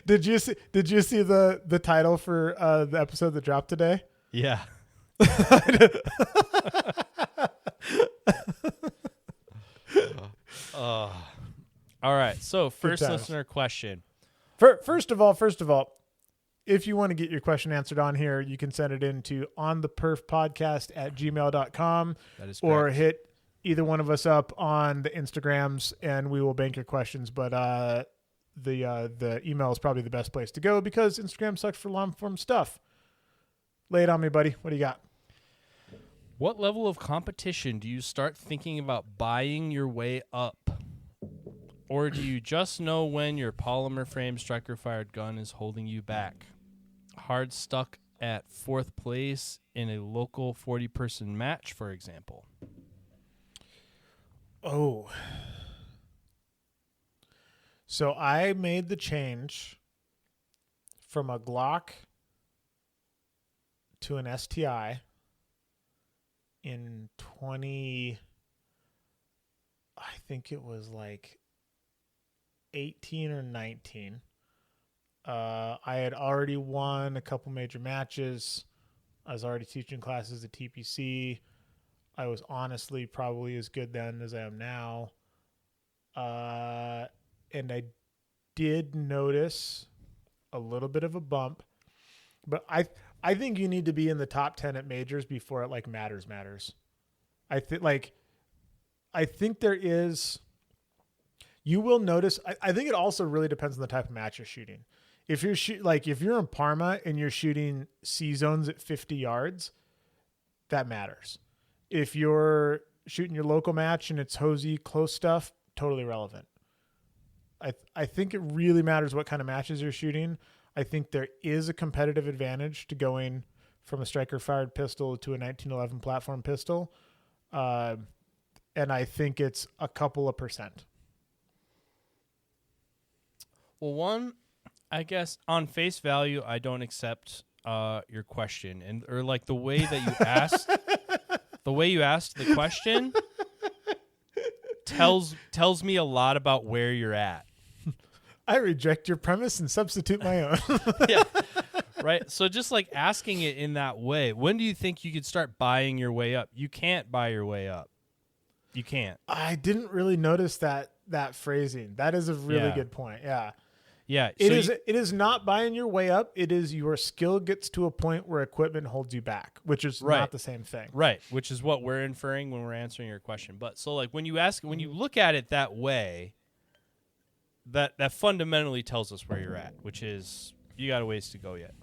B: Did you see the title for the episode that dropped today?
A: Yeah. All right. So first
B: times.
A: listener question.
B: First of all, if you want to get your question answered on here, you can send it in to ontheperfpodcast@gmail.com
A: That is
B: or
A: correct.
B: hit either one of us up on the Instagrams and we will bank your questions. But the email is probably the best place to go because Instagram sucks for long form stuff. Lay it on me, buddy. What do you got?
A: What level of competition do you start thinking about buying your way up? Or do you just know when your polymer frame striker fired gun is holding you back? Hard stuck at 4th place in a local 40-person match, for example.
B: Oh. So I made the change from a Glock to an STI in I think it was like 18 or 19. I had already won a couple major matches. I was already teaching classes at TPC. I was honestly probably as good then as I am now. And I did notice a little bit of a bump, but I think you need to be in the top 10 at majors before it like matters. I think there is, you will notice. I think it also really depends on the type of match you're shooting. If you're if you're in Parma and you're shooting C zones at 50 yards, that matters. If you're shooting your local match and it's hosey close stuff, totally relevant. I think it really matters what kind of matches you're shooting. I think there is a competitive advantage to going from a striker fired pistol to a 1911 platform pistol. And I think it's a couple of percent.
A: Well, I guess on face value, I don't accept your question, or like the way that you asked, the question tells me a lot about where you're at.
B: I reject your premise and substitute my own.
A: Yeah, right. So just like asking it in that way, when do you think you could start buying your way up? You can't buy your way up. You can't.
B: I didn't really notice that phrasing. That is a really good point. Yeah.
A: Yeah,
B: It is not buying your way up. It is your skill gets to a point where equipment holds you back, which is not the same thing.
A: Right, which is what we're inferring when we're answering your question. But so like when you look at it that way, that fundamentally tells us where you're at, which is you got a ways to go yet.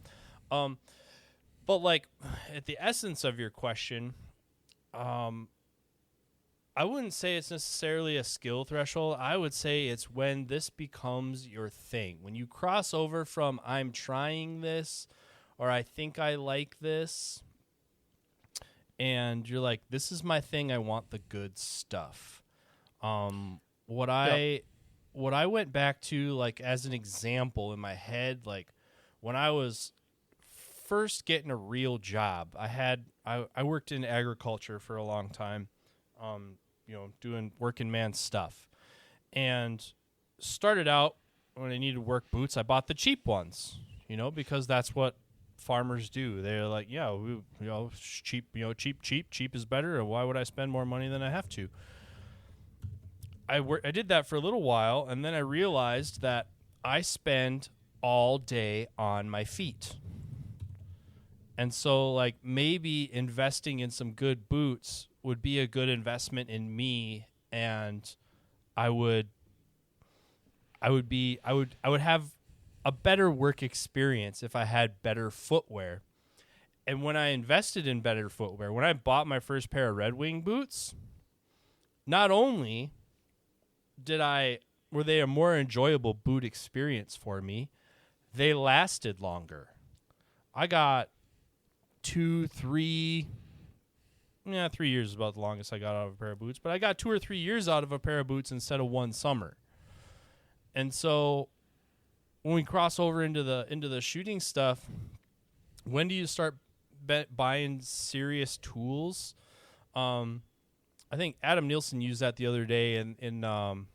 A: But like at the essence of your question, I wouldn't say it's necessarily a skill threshold. I would say it's when this becomes your thing. When you cross over from I'm trying this or I think I like this and you're like, this is my thing. I want the good stuff. What I went back to, like, as an example in my head, like when I was first getting a real job, I worked in agriculture for a long time. Doing working man stuff, and started out when I needed work boots. I bought the cheap ones, because that's what farmers do. They're like, yeah, cheap is better. Or why would I spend more money than I have to? I did that for a little while, and then I realized that I spend all day on my feet. And so, like, maybe investing in some good boots would be a good investment in me, and I would have a better work experience if I had better footwear. And when I invested in better footwear, when I bought my first pair of Red Wing boots, not only were they a more enjoyable boot experience for me, they lasted longer. I got 3 years is about the longest I got out of a pair of boots, but I got 2 or 3 years out of a pair of boots instead of one summer. And so when we cross over into the shooting stuff, when do you start buying serious tools? I think Adam Nielsen used that the other day in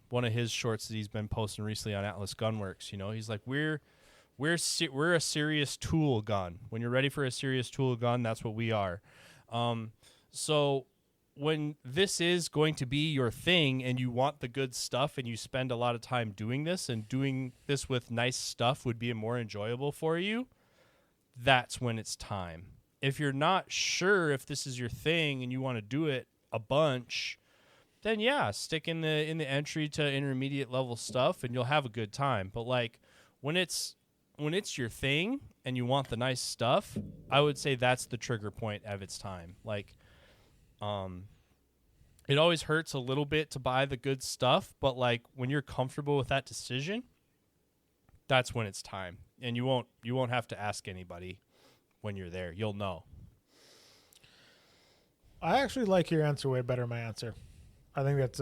A: one of his shorts that he's been posting recently on Atlas Gunworks. He's like, we're a serious tool gun. When you're ready for a serious tool gun, that's what we are. So when this is going to be your thing and you want the good stuff and you spend a lot of time doing this, and doing this with nice stuff would be more enjoyable for you, that's when it's time. If you're not sure if this is your thing and you want to do it a bunch, then yeah, stick in the entry to intermediate level stuff and you'll have a good time. But like when it's your thing and you want the nice stuff, I would say that's the trigger point of its time. Like it always hurts a little bit to buy the good stuff, but like when you're comfortable with that decision, that's when it's time. And you won't have to ask anybody when you're there. You'll know.
B: I actually like your answer way better than my answer. I think that's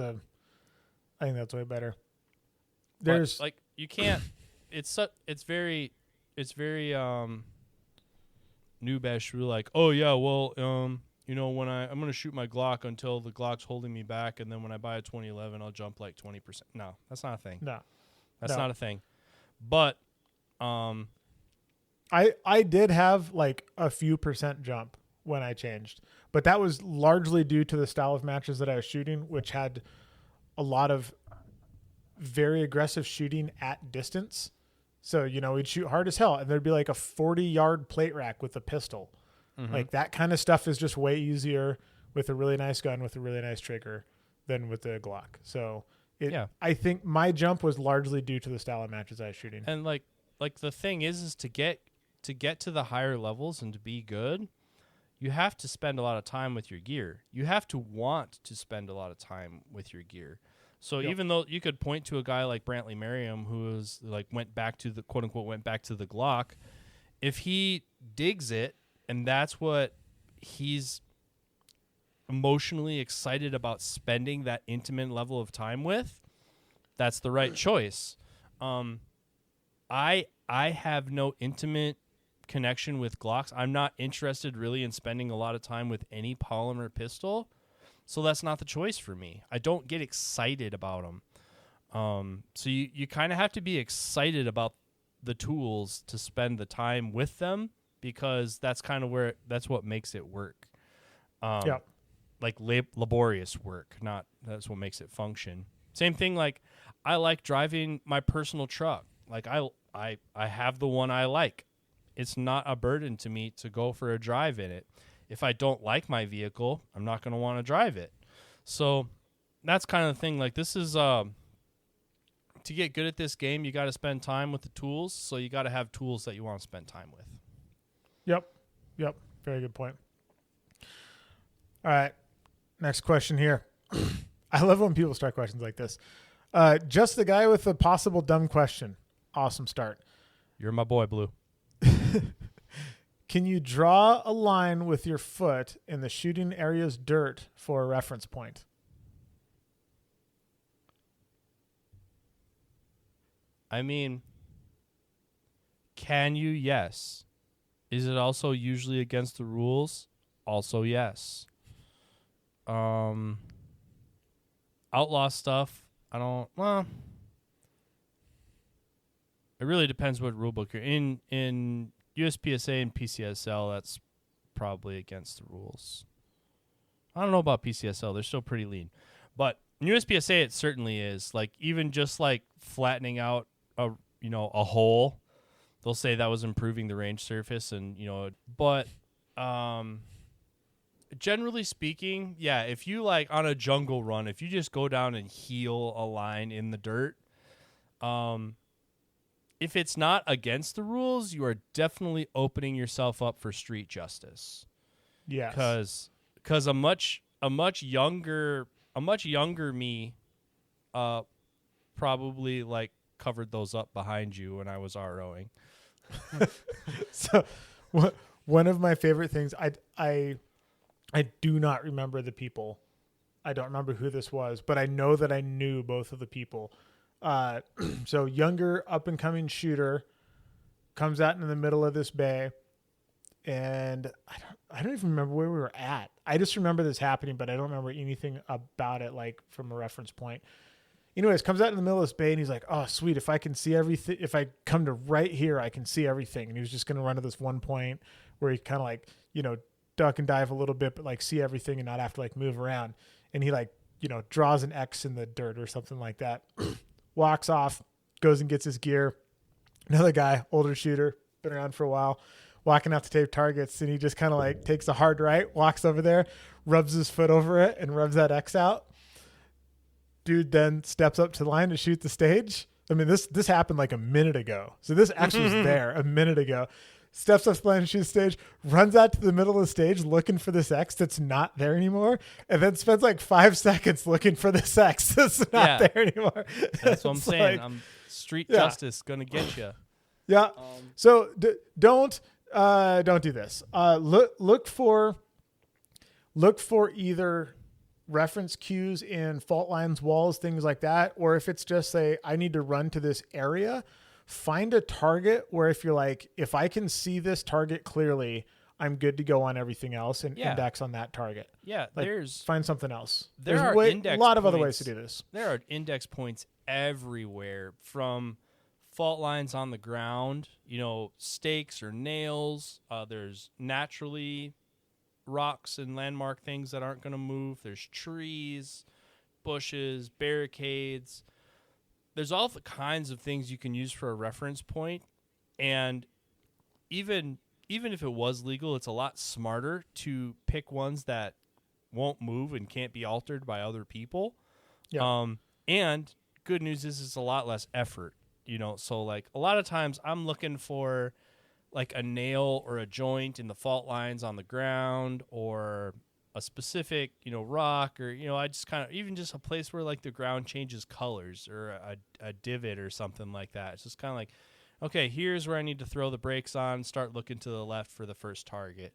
B: way better. There's
A: but, like you can't it's very noobish. We're like, "Oh yeah, well, when I'm going to shoot my Glock until the Glock's holding me back, and then when I buy a 2011, I'll jump like 20%." No, that's not a thing.
B: No.
A: That's not a thing. But
B: I did have like a few percent jump when I changed, but that was largely due to the style of matches that I was shooting, which had a lot of very aggressive shooting at distance. So, we'd shoot hard as hell and there'd be like a 40-yard plate rack with a pistol. Mm-hmm. Like that kind of stuff is just way easier with a really nice gun with a really nice trigger than with the Glock. So I think my jump was largely due to the style of matches I was shooting.
A: And like the thing is to get to the higher levels and to be good, you have to spend a lot of time with your gear. You have to want to spend a lot of time with your gear. So even though you could point to a guy like Brantley Merriam who was like went back to the Glock, if he digs it and that's what he's emotionally excited about spending that intimate level of time with, that's the right choice. I have no intimate connection with Glocks. I'm not interested really in spending a lot of time with any polymer pistol, so that's not the choice for me. I don't get excited about them. So you kind of have to be excited about the tools to spend the time with them, because that's kind of that's what makes it work. Like laborious work, that's what makes it function. Same thing, like I like driving my personal truck. Like I have the one I like. It's not a burden to me to go for a drive in it. If I don't like my vehicle, I'm not going to want to drive it. So that's kind of the thing. Like this is to get good at this game, you got to spend time with the tools. So you got to have tools that you want to spend time with.
B: Yep. Very good point. All right. Next question here. I love when people start questions like this. Just the guy with a possible dumb question. Awesome start.
A: You're my boy, Blue.
B: Can you draw a line with your foot in the shooting area's dirt for a reference point?
A: I mean, can you? Yes. Is it also usually against the rules? Also, yes. Outlaw stuff, it really depends what rulebook you're in USPSA and PCSL. That's probably against the rules. I don't know about PCSL. They're still pretty lean, but in USPSA it certainly is. Like even just like flattening out a hole, they'll say that was improving the range surface, and but generally speaking, yeah, if you like on a jungle run, if you just go down and heel a line in the dirt, if it's not against the rules, you are definitely opening yourself up for street justice.
B: Yeah.
A: Cuz a much younger me probably like covered those up behind you when I was ROing.
B: So one of my favorite things, I do not remember the people. I don't remember who this was, but I know that I knew both of the people. So younger up and coming shooter comes out in the middle of this bay, and I don't even remember where we were at. I just remember this happening, but I don't remember anything about it, like from a reference point. Anyways, comes out in the middle of this bay, and he's like, "Oh, sweet! If I can see everything, if I come to right here, I can see everything." And he was just going to run to this one point where he kind of like, duck and dive a little bit, but like see everything and not have to like move around. And he like, draws an X in the dirt or something like that. Walks off, goes and gets his gear. Another guy, older shooter, been around for a while, walking out to tape targets, and he just kind of like takes a hard right, walks over there, rubs his foot over it, and rubs that X out. Dude then steps up to the line to shoot the stage. I mean, this happened like a minute ago. So this X was there a minute ago. Steps up to the line to shoot the stage, runs out to the middle of the stage looking for this X that's not there anymore, and then spends like 5 seconds looking for this X that's not there anymore.
A: That's what I'm saying. I'm street justice going to get you.
B: Yeah. So don't do this. Look for either reference cues in fault lines, walls, things like that, or if it's just I need to run to this area, find a target where if I can see this target clearly, I'm good to go on everything else and index on that target.
A: Yeah,
B: find something else.
A: There's
B: a lot of other ways to do this.
A: There are index points everywhere, from fault lines on the ground, stakes or nails. There's naturally rocks and landmark things that aren't going to move. There's trees, bushes, barricades. There's all the kinds of things you can use for a reference point. And even if it was legal, it's a lot smarter to pick ones that won't move and can't be altered by other people. Yeah. And good news is it's a lot less effort, So like a lot of times I'm looking for like a nail or a joint in the fault lines on the ground, or a specific, rock, or, I just kind of, even just a place where like the ground changes colors, or a divot or something like that. It's just kind of like, okay, here's where I need to throw the brakes on, start looking to the left for the first target.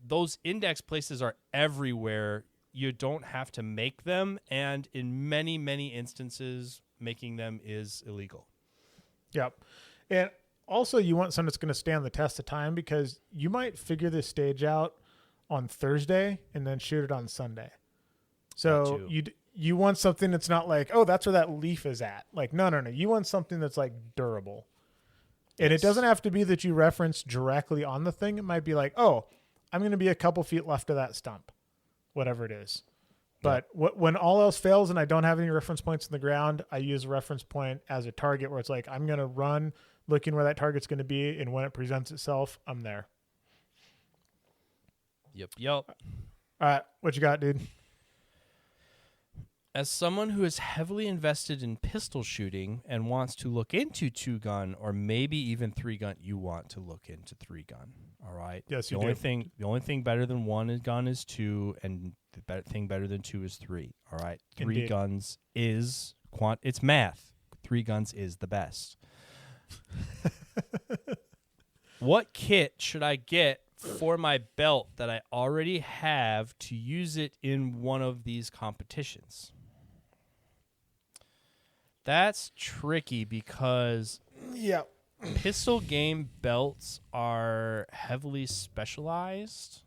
A: Those index places are everywhere. You don't have to make them. And in many, many instances, making them is illegal.
B: Yep. And also you want something that's going to stand the test of time, because you might figure this stage out on Thursday and then shoot it on Sunday. So you want something that's not like, oh, that's where that leaf is at. Like, no. You want something that's like durable. And it doesn't have to be that you reference directly on the thing. It might be like, oh, I'm going to be a couple feet left of that stump, whatever it is. But when all else fails and I don't have any reference points in the ground, I use a reference point as a target where it's like, I'm going to run looking where that target's going to be. And when it presents itself, I'm there.
A: Yep.
B: All right. What you got, dude?
A: As someone who is heavily invested in pistol shooting and wants to look into 2-gun or maybe even 3-gun, you want to look into 3-gun. All right.
B: Yes,
A: the only thing better than 1 gun is 2, and the thing better than 2 is 3. All right. 3 guns is it's math. 3 guns is the best. What kit should I get for my belt that I already have to use it in one of these competitions? That's tricky, because pistol game belts are heavily specialized,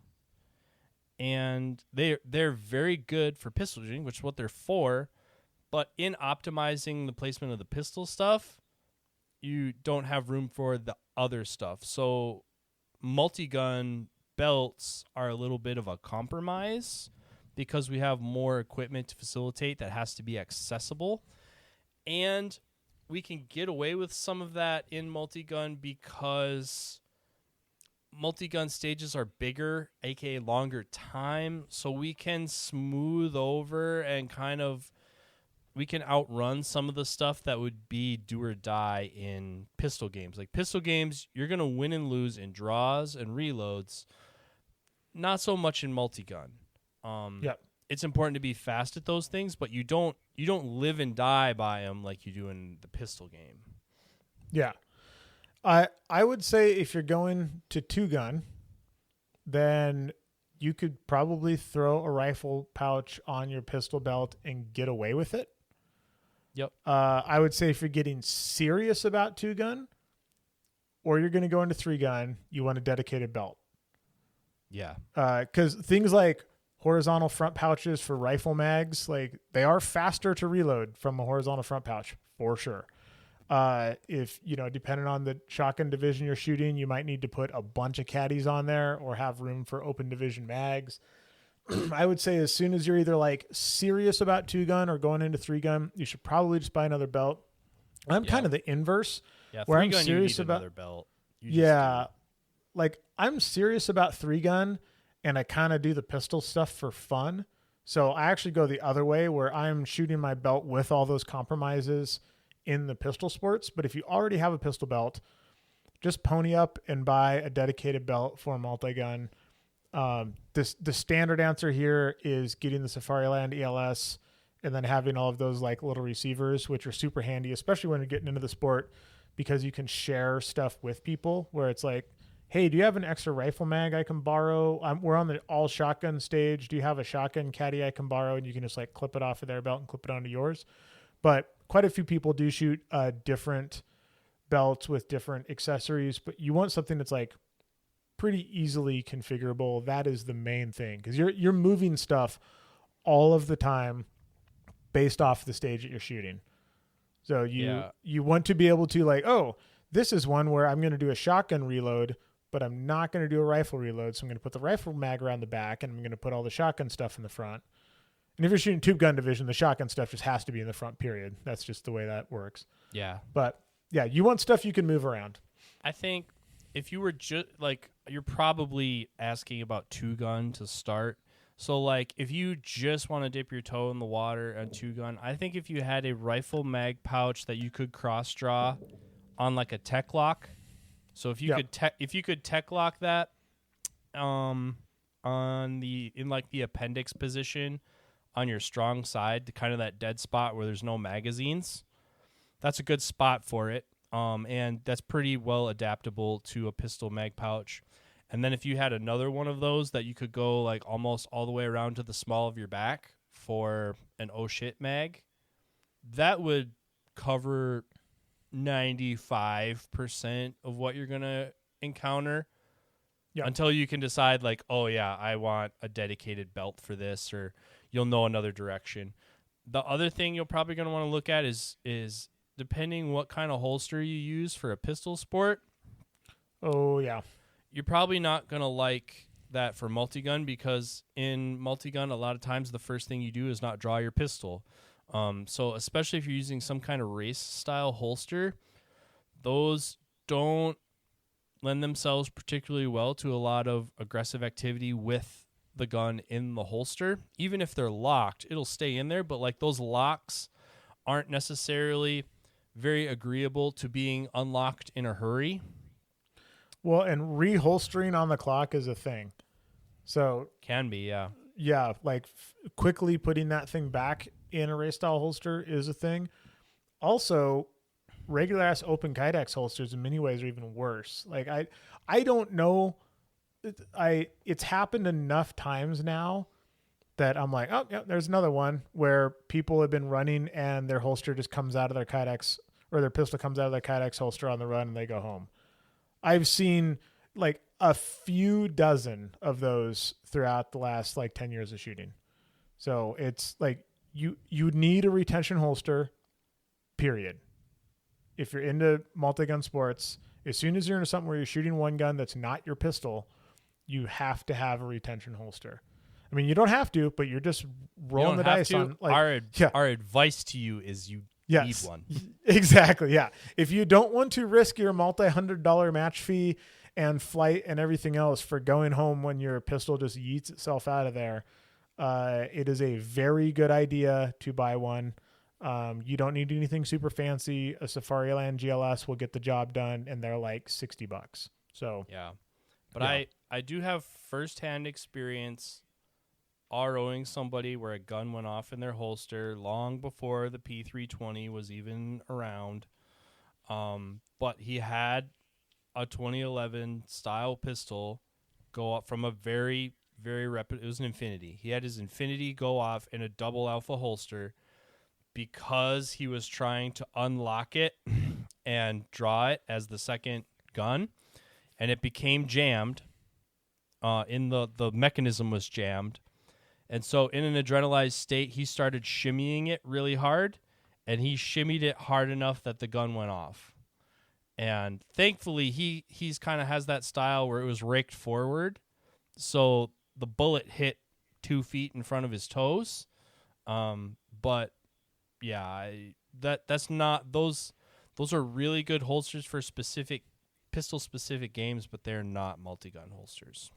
A: and they're very good for pistol shooting, which is what they're for. But in optimizing the placement of the pistol stuff, you don't have room for the other stuff. So multi-gun belts are a little bit of a compromise, because we have more equipment to facilitate that has to be accessible. And we can get away with some of that in multi-gun because multi-gun stages are bigger, aka longer time, so we can smooth over and we can outrun some of the stuff that would be do or die in pistol games. Like pistol games, you're going to win and lose in draws and reloads, not so much in multi-gun. It's important to be fast at those things, but you don't live and die by them like you do in the pistol game.
B: Yeah. I would say if you're going to 2-gun, then you could probably throw a rifle pouch on your pistol belt and get away with it.
A: Yep.
B: I would say if you're getting serious about 2-gun, or you're going to go into 3-gun, you want a dedicated belt.
A: Yeah.
B: Because things like horizontal front pouches for rifle mags, like they are faster to reload from a horizontal front pouch for sure. If, depending on the shotgun division you're shooting, you might need to put a bunch of caddies on there or have room for open division mags. I would say as soon as you're either like serious about 2-gun or going into 3-gun, you should probably just buy another belt. I'm kind of the inverse.
A: Yeah,
B: where I'm
A: 3-gun,
B: serious
A: you need
B: about
A: another belt.
B: Like I'm serious about 3-gun, and I kind of do the pistol stuff for fun. So I actually go the other way where I'm shooting my belt with all those compromises in the pistol sports. But if you already have a pistol belt, just pony up and buy a dedicated belt for a multi-gun. The standard answer here is getting the Safariland ELS and then having all of those like little receivers, which are super handy, especially when you're getting into the sport, because you can share stuff with people where it's like, hey, do you have an extra rifle mag I can borrow? We're on the all shotgun stage. Do you have a shotgun caddy I can borrow? And you can just like clip it off of their belt and clip it onto yours. But quite a few people do shoot different belts with different accessories, but you want something that's like pretty easily configurable. That is the main thing, because you're moving stuff all of the time based off the stage that you're shooting. So you want to be able to like, oh, this is one where I'm going to do a shotgun reload, but I'm not going to do a rifle reload. So I'm going to put the rifle mag around the back, and I'm going to put all the shotgun stuff in the front. And if you're shooting tube gun division, the shotgun stuff just has to be in the front, period. That's just the way that works.
A: Yeah.
B: But yeah, you want stuff you can move around.
A: I think if you were just like, you're probably asking about 2-gun to start. So like if you just want to dip your toe in the water on 2-gun, I think if you had a rifle mag pouch that you could cross draw on like a tech lock. So if you could tech lock that in the appendix position on your strong side, kind of that dead spot where there's no magazines, that's a good spot for it. And that's pretty well adaptable to a pistol mag pouch. And then if you had another one of those that you could go like almost all the way around to the small of your back for an oh shit mag, that would cover 95% of what you're going to encounter until you can decide like, oh yeah, I want a dedicated belt for this, or you'll know another direction. The other thing you're probably going to want to look at is depending what kind of holster you use for a pistol sport.
B: Oh yeah.
A: You're probably not going to like that for multi-gun, because in multi-gun, a lot of times the first thing you do is not draw your pistol. So especially if you're using some kind of race style holster, those don't lend themselves particularly well to a lot of aggressive activity with the gun in the holster. Even if they're locked, it'll stay in there, but like those locks aren't necessarily very agreeable to being unlocked in a hurry.
B: Well, and reholstering on the clock is a thing. So
A: can be, yeah.
B: Yeah, like quickly putting that thing back in a race style holster is a thing. Also, regular ass open Kydex holsters in many ways are even worse. Like I don't know. It's happened enough times now that I'm like, oh yeah, there's another one where people have been running and their holster just comes out of their Kydex, or their pistol comes out of their Kydex holster on the run and they go home. I've seen like a few dozen of those throughout the last like 10 years of shooting. So it's like you need a retention holster, period. If you're into multi-gun sports, as soon as you're into something where you're shooting one gun that's not your pistol, you have to have a retention holster. I mean, you don't have to, but you're just rolling the dice on like
A: our advice to you is you need one.
B: Exactly. Yeah. If you don't want to risk your multi-$100 match fee and flight and everything else for going home when your pistol just yeets itself out of there, it is a very good idea to buy one. You don't need anything super fancy. A Safariland GLS will get the job done, and they're like $60. So
A: yeah, but yeah. I do have firsthand experience ROing somebody where a gun went off in their holster long before the P320 was even around. But he had a 2011 style pistol go up from a very, very it was an Infinity. He had his Infinity go off in a double alpha holster because he was trying to unlock it and draw it as the second gun, and it became jammed. The mechanism was jammed. And so in an adrenalized state, he started shimmying it really hard, and he shimmied it hard enough that the gun went off. And thankfully, he's kind of has that style where it was raked forward, so the bullet hit 2 feet in front of his toes. But yeah, that's not those are really good holsters for specific pistol specific games, but they're not multi-gun holsters.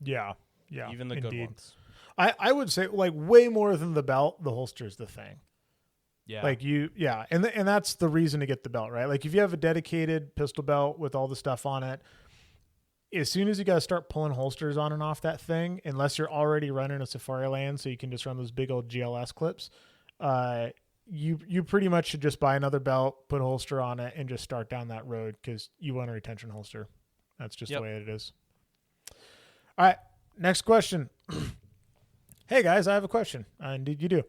B: Yeah,
A: Even the
B: indeed.
A: good ones.
B: I would say like way more than the belt, the holster's the thing.
A: Yeah.
B: Like and that's the reason to get the belt, right? Like if you have a dedicated pistol belt with all the stuff on it, as soon as you guys start pulling holsters on and off that thing, unless you're already running a Safariland, so you can just run those big old GLS clips, you pretty much should just buy another belt, put a holster on it, and just start down that road because you want a retention holster. That's just the way it is. All right, next question. Hey guys, I have a question. Indeed you do.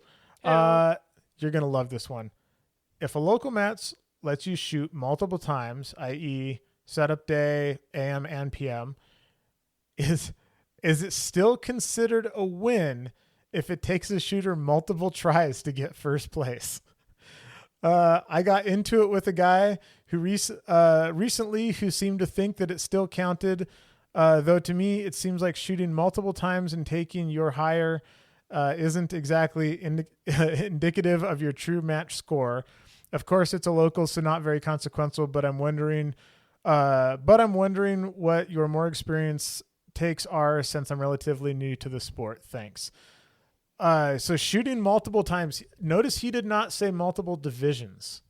B: You're going to love this one. If a local mats lets you shoot multiple times, i.e. setup day, AM and PM, is it still considered a win if it takes a shooter multiple tries to get first place? I got into it with a guy who recently who seemed to think that it still counted, though to me it seems like shooting multiple times and taking your higher isn't exactly indicative of your true match score. Of course, it's a local, so not very consequential. But I'm wondering what your more experienced takes are, since I'm relatively new to the sport. Thanks. So shooting multiple times. Notice he did not say multiple divisions.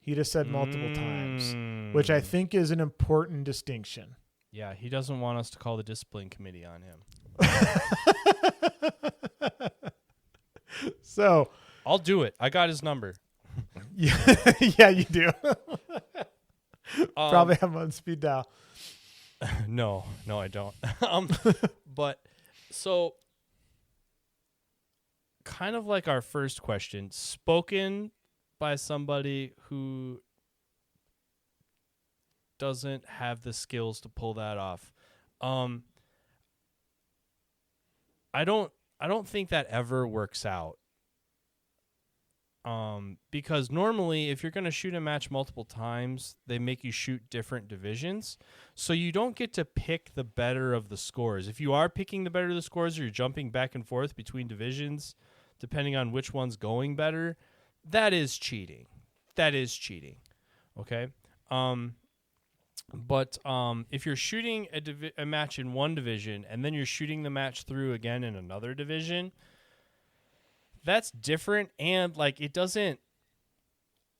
B: He just said multiple times, which I think is an important distinction.
A: Yeah, he doesn't want us to call the discipline committee on him.
B: So
A: I'll do it. I got his number.
B: Yeah, you do. Probably have him on speed dial.
A: No, I don't. But so kind of like our first question, spoken by somebody who doesn't have the skills to pull that off. I don't think that ever works out. Because normally if you're going to shoot a match multiple times, they make you shoot different divisions. So you don't get to pick the better of the scores. If you are picking the better of the scores, or you're jumping back and forth between divisions, depending on which one's going better, that is cheating. Okay. But if you're shooting a match in one division and then you're shooting the match through again in another division, that's different. And like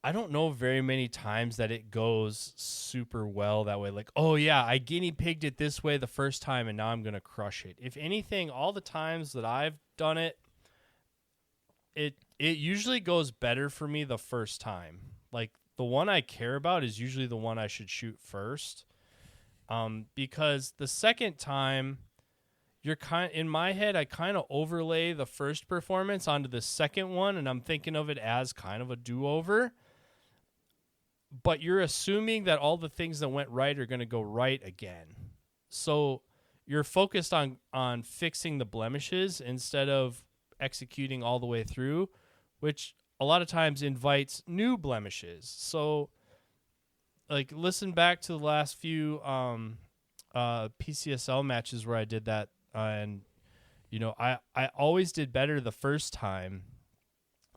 A: I don't know very many times that it goes super well that way. Like, oh yeah, I guinea pigged it this way the first time and now I'm going to crush it. If anything, all the times that I've done it, it usually goes better for me the first time. Like, the one I care about is usually the one I should shoot first, because the second time, in my head, I kind of overlay the first performance onto the second one, and I'm thinking of it as kind of a do-over. But you're assuming that all the things that went right are going to go right again, so you're focused on fixing the blemishes instead of executing all the way through, which a lot of times invites new blemishes. So, like, listen back to the last few PCSL matches where I did that, and I always did better the first time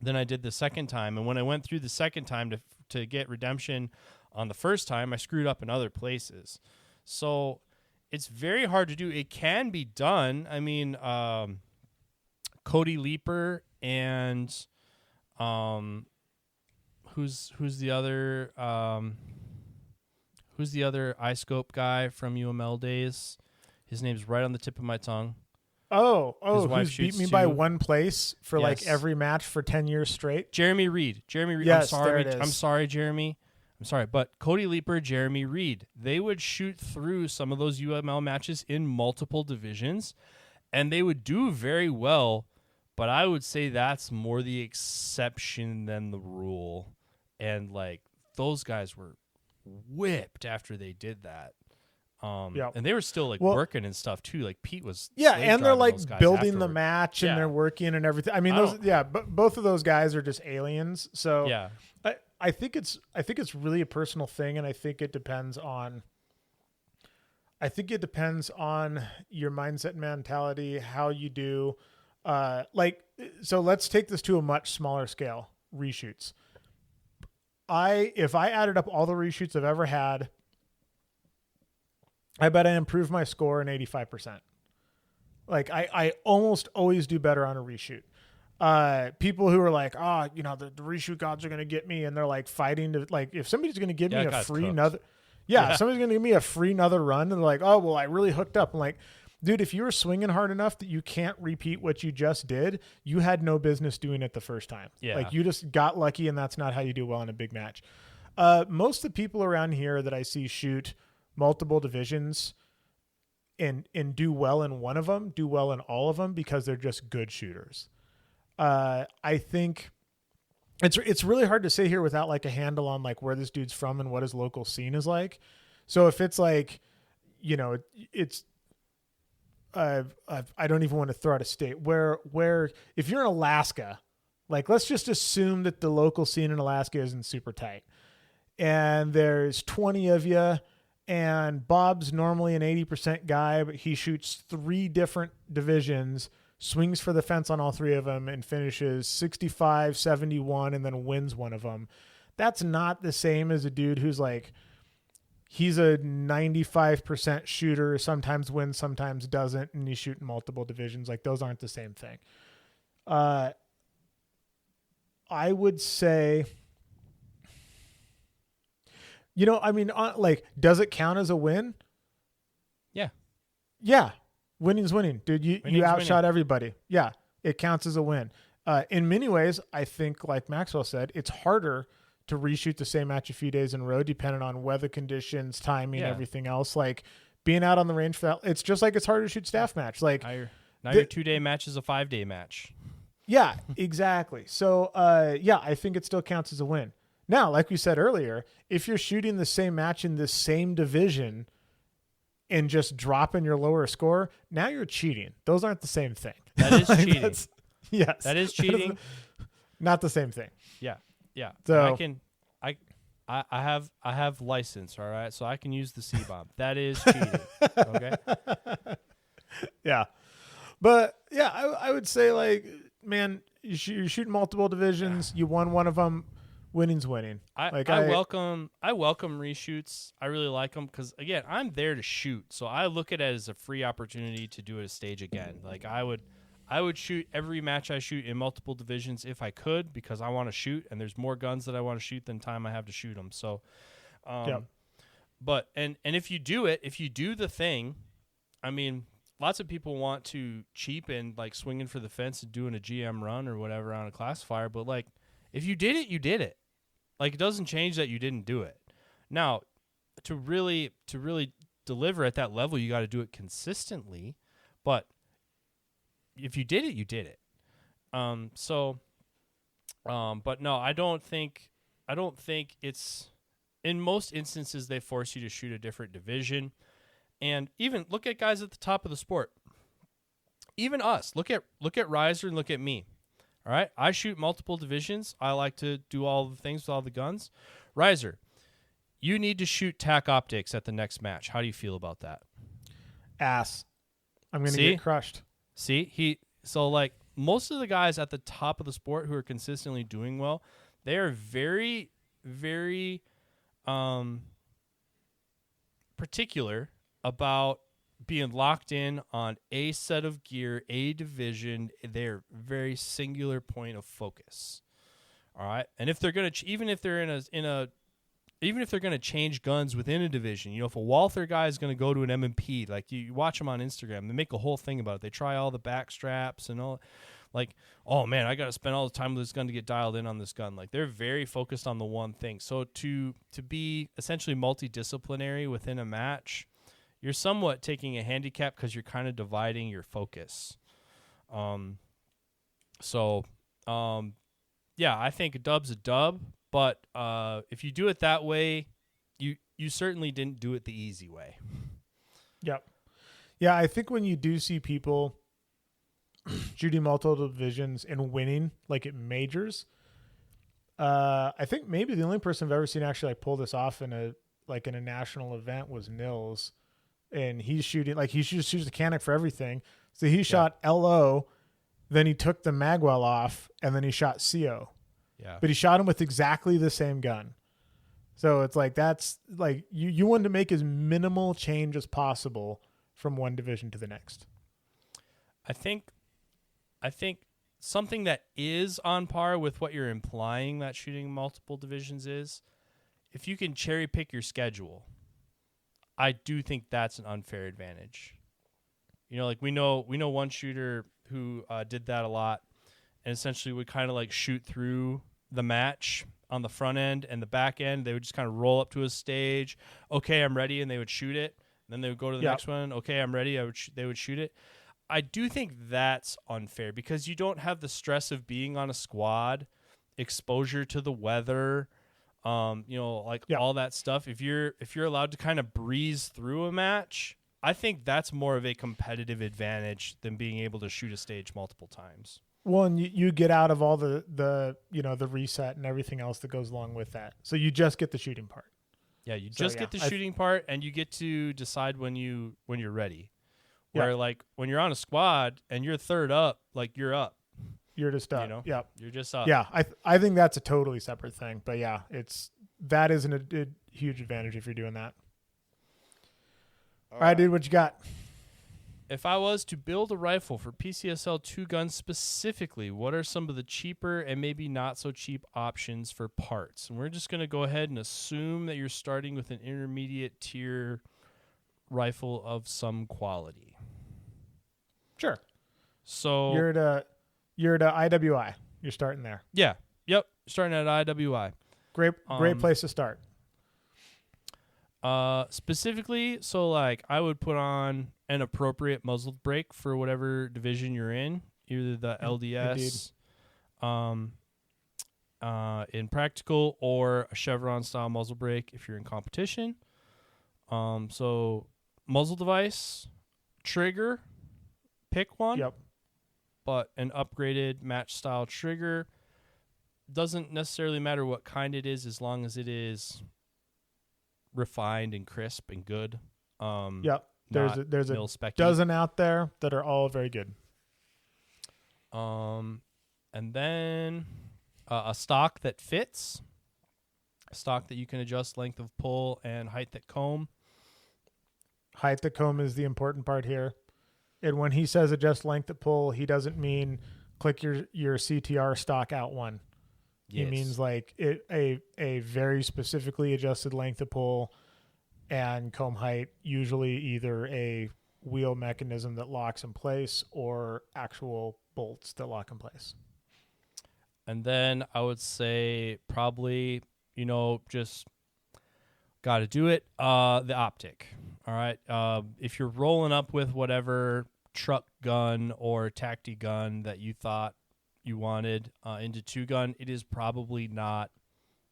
A: than I did the second time. And when I went through the second time to get redemption on the first time, I screwed up in other places. So it's very hard to do. It can be done. I mean, Cody Leeper and who's the other iScope guy from UML days? His name's right on the tip of my tongue.
B: Oh, who's beat me by one place for like every match for 10 years straight?
A: Jeremy Reed.
B: Yes, there it is.
A: I'm sorry, Jeremy. I'm sorry, but Cody Leeper, Jeremy Reed, they would shoot through some of those UML matches in multiple divisions, and they would do very well. But I would say that's more the exception than the rule. And, like, those guys were whipped after they did that. And they were still like working and stuff too. Like Pete was,
B: and they're like building the
A: afterward.
B: match and they're working and everything. I mean, both of those guys are just aliens. So
A: yeah,
B: I think it's really a personal thing, and I think it depends on your mindset and mentality, how you do. So let's take this to a much smaller scale. Reshoots. If I added up all the reshoots I've ever had, I bet I improved my score in 85%. Like I almost always do better on a reshoot. People who are like, the reshoot gods are going to get me. And they're like fighting to like, if somebody's going to give me a free another, somebody's going to give me a free another run. And they're like, oh, well, I really hooked up. I'm like, dude, if you were swinging hard enough that you can't repeat what you just did, you had no business doing it the first time.
A: Yeah.
B: Like you just got lucky, and that's not how you do well in a big match. Most of the people around here that I see shoot multiple divisions and do well in one of them, do well in all of them because they're just good shooters. I think it's really hard to say here without like a handle on like where this dude's from and what his local scene is like. So if it's like, it's I don't even want to throw out a state where if you're in Alaska, like let's just assume that the local scene in Alaska isn't super tight and there's 20 of you. And Bob's normally an 80% guy, but he shoots 3 different divisions, swings for the fence on all 3 of them, and finishes 65, 71, and then wins one of them. That's not the same as a dude who's like, he's a 95% shooter, sometimes wins, sometimes doesn't, and he's shooting multiple divisions. Like, those aren't the same thing. I would say... does it count as a win?
A: Yeah.
B: Yeah. Winning's winning. Dude, you outshot everybody. Yeah. It counts as a win. In many ways, I think, like Maxwell said, it's harder to reshoot the same match a few days in a row, depending on weather conditions, timing, everything else. Like being out on the range for that, it's just like it's harder to shoot staff match. Like
A: your 2-day match is a 5-day match.
B: Yeah, exactly. So, I think it still counts as a win. Now, like we said earlier, if you're shooting the same match in the same division and just dropping your lower score, now you're cheating. Those aren't the same thing.
A: That is cheating.
B: Yes.
A: That is cheating.
B: Not the same thing.
A: Yeah. Yeah.
B: So
A: I have license, all right? So I can use the C-bomb. That is cheating. Okay?
B: Yeah. But yeah, I would say like, man, you're shooting multiple divisions, you won one of them. Winning's winning.
A: I welcome reshoots. I really like them because, again, I'm there to shoot. So I look at it as a free opportunity to do it a stage again. Like I would shoot every match I shoot in multiple divisions if I could because I want to shoot, and there's more guns that I want to shoot than time I have to shoot them. So, but and if you do the thing, I mean, lots of people want to cheapen like swinging for the fence and doing a GM run or whatever on a classifier, but like if you did it, you did it. Like, it doesn't change that you didn't do it. Now, to really deliver at that level, you got to do it consistently. But if you did it, you did it. But no, I don't think it's, in most instances, they force you to shoot a different division. And even look at guys at the top of the sport. Even us. Look at Riser and look at me. All right, I shoot multiple divisions. I like to do all the things with all the guns. Riser, you need to shoot TAC optics at the next match. How do you feel about that?
B: Ass. I'm going to get crushed.
A: See, so like most of the guys at the top of the sport who are consistently doing well, they are very, very particular about being locked in on a set of gear, a division, their very singular point of focus. All right, and if they're gonna, even if they're gonna change guns within a division, if a Walther guy is gonna go to an M&P, like you watch them on Instagram, they make a whole thing about it. They try all the back straps and all, like, oh man, I got to spend all the time with this gun to get dialed in on this gun. Like they're very focused on the one thing. So to be essentially multidisciplinary within a match, you're somewhat taking a handicap because you're kind of dividing your focus. Yeah, I think a dub's a dub, but if you do it that way, you certainly didn't do it the easy way.
B: Yep. Yeah, I think when you do see people shooting multiple divisions and winning, like at majors, I think maybe the only person I've ever seen actually like pull this off in a national event was Nils, and he's shooting like he just shoots the Canik for everything. So he shot LO, then he took the Magwell off, and then he shot CO.
A: Yeah.
B: But he shot him with exactly the same gun. So it's like that's like you want to make as minimal change as possible from one division to the next.
A: I think something that is on par with what you're implying that shooting multiple divisions is, if you can cherry pick your schedule, I do think that's an unfair advantage. You know, like we know one shooter who did that a lot, and essentially would kind of like shoot through the match on the front end and the back end. They would just kind of roll up to a stage. Okay, I'm ready, and they would shoot it. Then they would go to the next one. Okay, I'm ready. They would shoot it. I do think that's unfair because you don't have the stress of being on a squad, exposure to the weather, all that stuff. If you're allowed to kind of breeze through a match, I think that's more of a competitive advantage than being able to shoot a stage multiple times.
B: Well, and you get out of all the reset and everything else that goes along with that. So you just get the shooting part.
A: Yeah, you just get the shooting part, and you get to decide when you're ready. Where like when you're on a squad and you're third up, like you're up.
B: You're just up.
A: You know?
B: Yep.
A: You're just up.
B: Yeah, I think that's a totally separate thing. But yeah, that isn't a huge advantage if you're doing that. All right, dude, what you got?
A: If I was to build a rifle for PCSL 2 guns specifically, what are some of the cheaper and maybe not so cheap options for parts? And we're just going to go ahead and assume that you're starting with an intermediate tier rifle of some quality.
B: Sure.
A: So
B: you're at IWI. You're starting there.
A: Yeah. Yep. Starting at IWI.
B: Great place to start.
A: Specifically, so like I would put on an appropriate muzzle brake for whatever division you're in, either the LDS, in practical, or a Chevron style muzzle brake if you're in competition. So muzzle device, trigger, pick one.
B: Yep.
A: But an upgraded match style trigger. Doesn't necessarily matter what kind it is as long as it is refined and crisp and good.
B: Yep. There's a dozen out there that are all very good.
A: And then a stock that fits, a stock that you can adjust length of pull and height at comb.
B: Height at comb is the important part here. And when he says adjust length at pull, he doesn't mean click your CTR stock out one. Yes. He means like a very specifically adjusted length of pull and comb height, usually either a wheel mechanism that locks in place or actual bolts that lock in place.
A: And then I would say probably, just got to do it. The optic. All right. If you're rolling up with whatever truck gun or tacti gun that you thought you wanted into 2-gun, it is probably not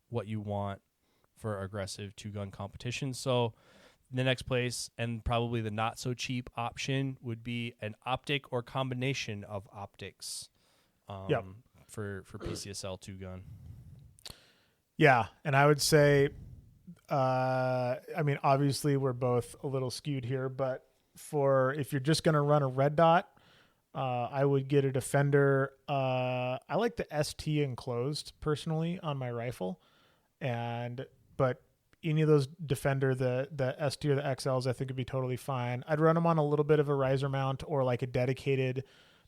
A: what you want for aggressive 2-gun competition. So the next place, and probably the not so cheap option, would be an optic or combination of optics for PCSL 2-gun.
B: Yeah, and I would say, obviously we're both a little skewed here, but if you're just going to run a red dot, I would get a Defender. I like the ST enclosed personally on my rifle, but any of those Defender, the ST or the XLs, I think would be totally fine. I'd run them on a little bit of a riser mount or like a dedicated,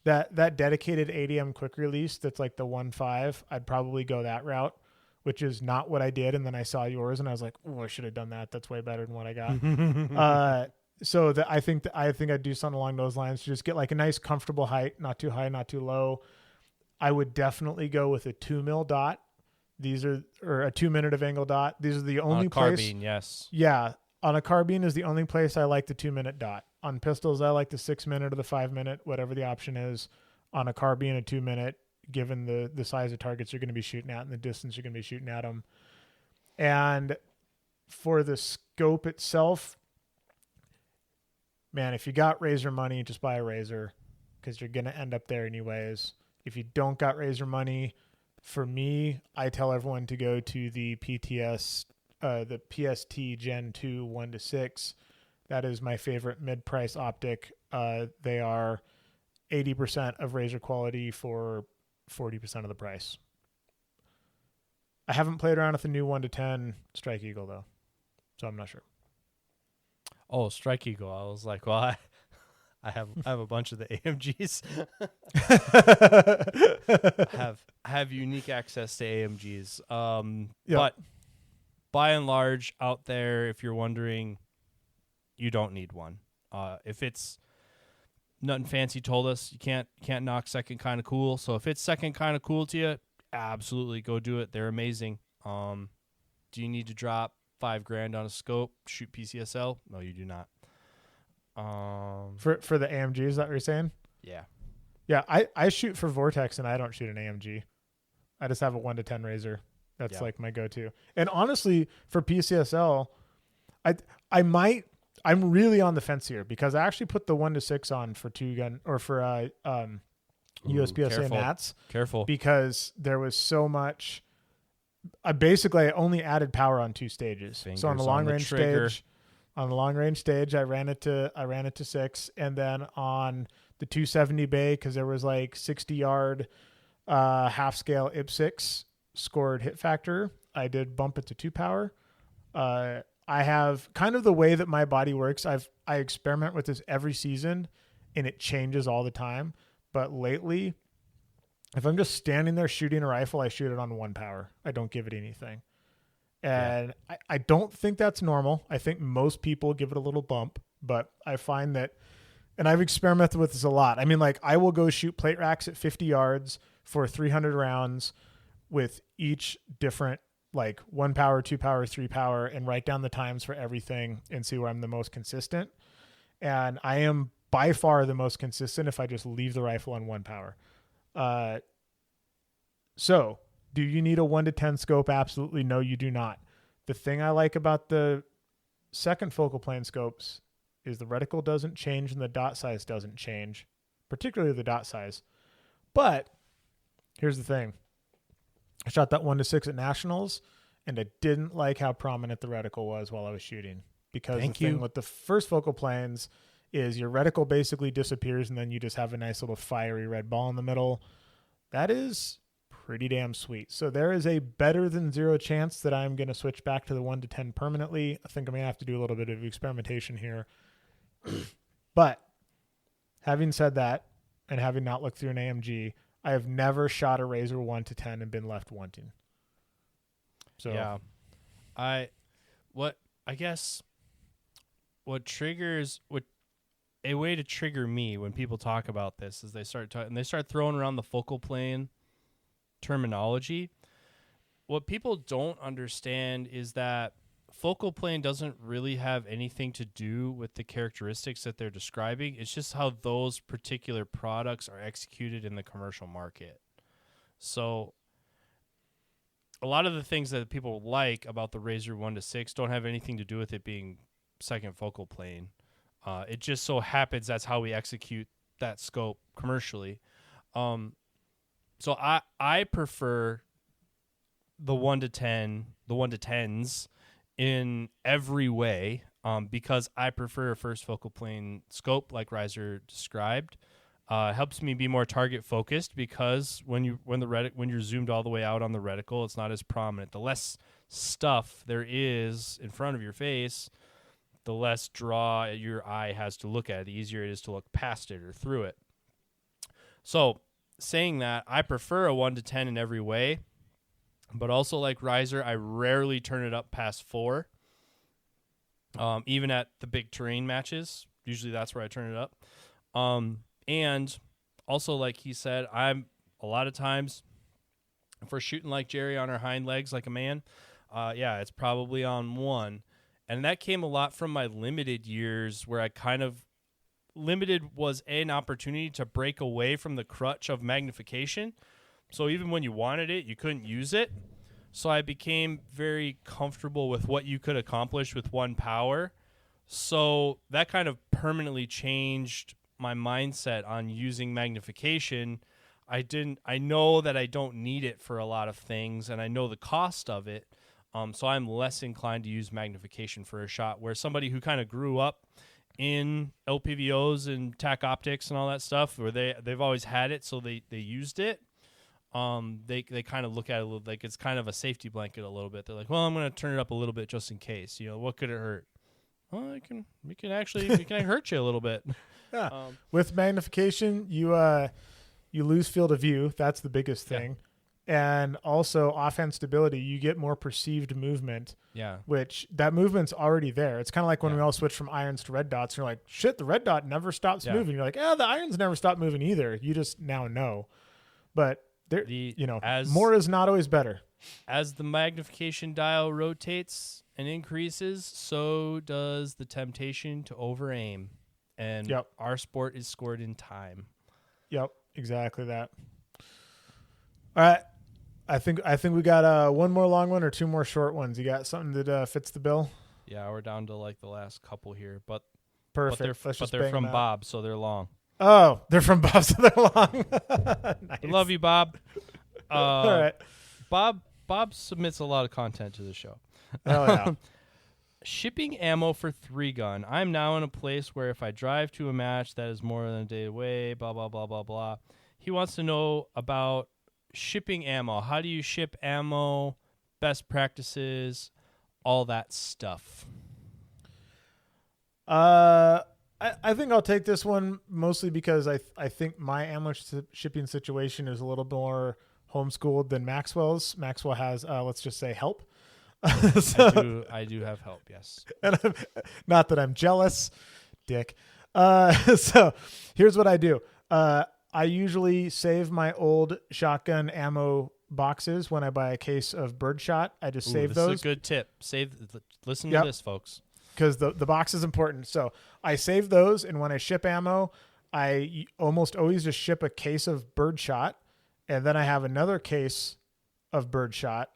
B: that dedicated ADM quick release that's like the 1.5. I'd probably go that route, which is not what I did. And then I saw yours and I was like, oh, I should have done that. That's way better than what I got. So I think I'd do something along those lines to just get like a nice comfortable height, not too high, not too low. I would definitely go with a 2 mil dot. Or a 2 minute of angle dot. These are the only place.
A: Carbine, yes.
B: Yeah. On a carbine is the only place I like the 2 minute dot. On pistols, I like the 6 minute or the 5 minute, whatever the option is. On a carbine, a 2 minute, given the size of targets you're going to be shooting at and the distance you're going to be shooting at them. And for the scope itself, man, if you got razor money, just buy a razor because you're going to end up there anyways. If you don't got razor money, for me, I tell everyone to go to the the PST Gen 2 1-6. That is my favorite mid-price optic. They are 80% of razor quality for 40% of the price. I haven't played around with the new 1-10 Strike Eagle though, so I'm not sure.
A: Oh, Strike Eagle. I was like, well, I have a bunch of the AMGs. I have unique access to AMGs.
B: Yep.
A: But by and large, out there, if you're wondering, you don't need one. If it's nothing fancy, told us you can't knock Second Kind of Cool. So if it's Second Kind of Cool to you, absolutely go do it. They're amazing. Do you need to drop $5,000 on a scope, shoot PCSL? No, you do not.
B: For the AMG, is that what you're saying?
A: Yeah.
B: Yeah, I shoot for Vortex and I don't shoot an AMG. I just have a 1-10 razor. That's like my go-to. And honestly, for PCSL, I'm really on the fence here because I actually put the 1-6 on for USPSA Nats.
A: Careful.
B: Because there was so much. I only added power on 2 stages. So on the long range stage, I ran it to 6, and then on the 270 bay, because there was like 60-yard half scale IP6 scored hit factor, I did bump it to 2 power. I have kind of the way that my body works. I experiment with this every season, and it changes all the time. But lately, if I'm just standing there shooting a rifle, I shoot it on 1 power. I don't give it anything. And I don't think that's normal. I think most people give it a little bump, but I find that, and I've experimented with this a lot. I mean, like I will go shoot plate racks at 50 yards for 300 rounds with each different, like 1 power, 2 power, 3 power, and write down the times for everything and see where I'm the most consistent. And I am by far the most consistent if I just leave the rifle on 1 power. So do you need a 1-10 scope? Absolutely no, you do not. The thing I like about the second focal plane scopes is the reticle doesn't change and the dot size doesn't change, particularly the dot size. But here's the thing. I shot that 1-6 at Nationals, and I didn't like how prominent the reticle was while I was shooting. Because the thing with the first focal planes is your reticle basically disappears, and then you just have a nice little fiery red ball in the middle. That is pretty damn sweet. So there is a better than 0 chance that I'm going to switch back to the 1-10 permanently. I think I'm going to have to do a little bit of experimentation here. But having said that, and having not looked through an AMG, I have never shot a Razor 1-10 and been left wanting. So
A: yeah, what triggers a way to trigger me when people talk about this is they start throwing around the focal plane terminology. What people don't understand is that focal plane doesn't really have anything to do with the characteristics that they're describing. It's just how those particular products are executed in the commercial market. So a lot of the things that people like about the Razor 1-6 don't have anything to do with it being second focal plane. It just so happens that's how we execute that scope commercially. So I prefer the 1-10, the 1-10s in every way, because I prefer a first focal plane scope like Riser described. Helps me be more target focused because when you're zoomed all the way out on the reticle, it's not as prominent. The less stuff there is in front of your face, the less draw your eye has to look at it, the easier it is to look past it or through it. So saying that, I prefer a 1-10 in every way, but also like Riser, I rarely turn it up past 4. Even at the big terrain matches, usually that's where I turn it up. And also, like he said, I'm a lot of times, if we're shooting like Jerry on our hind legs like a man, it's probably on 1. And that came a lot from my limited years where I kind of limited was an opportunity to break away from the crutch of magnification. So even when you wanted it, you couldn't use it. So I became very comfortable with what you could accomplish with 1 power. So that kind of permanently changed my mindset on using magnification. I know that I don't need it for a lot of things, and I know the cost of it. So I'm less inclined to use magnification for a shot, where somebody who kind of grew up in LPVOs and TAC optics and all that stuff, where they've always had it, so they used it. They kind of look at it a little, like it's kind of a safety blanket a little bit. They're like, well, I'm going to turn it up a little bit just in case. What could it hurt? Well, it can hurt you a little bit.
B: Yeah. With magnification, you lose field of view. That's the biggest thing. Yeah. And also offhand stability, you get more perceived movement.
A: Yeah.
B: Which that movement's already there. It's kind of like when we all switch from irons to red dots. You're like, shit, the red dot never stops moving. You're like, the irons never stop moving either. You just now know. But there, more is not always better.
A: As the magnification dial rotates and increases, so does the temptation to over-aim. And our sport is scored in time.
B: Yep, exactly that. All right. I think we got one more long one or two more short ones. You got something that fits the bill?
A: Yeah, we're down to like the last couple here. But
B: perfect.
A: But they're from Bob, so they're long.
B: Oh, they're from Bob, so they're long.
A: Nice. I love you, Bob.
B: All right.
A: Bob submits a lot of content to the show.
B: Hell yeah.
A: Shipping ammo for 3-gun. I'm now in a place where if I drive to a match that is more than a day away, blah, blah, blah, blah, blah. He wants to know about shipping ammo. How do you ship ammo, best practices, all that stuff?
B: I think I'll take this one mostly because I think my ammo shipping situation is a little more homeschooled than Maxwell's. Maxwell has, let's just say, help.
A: So, I do have help, yes.
B: And not that I'm jealous, dick. So here's what I do. I usually save my old shotgun ammo boxes when I buy a case of birdshot. I just save those.
A: This is a good tip. Listen to this, folks.
B: Because the box is important. So I save those, and when I ship ammo, I almost always just ship a case of birdshot, and then I have another case of birdshot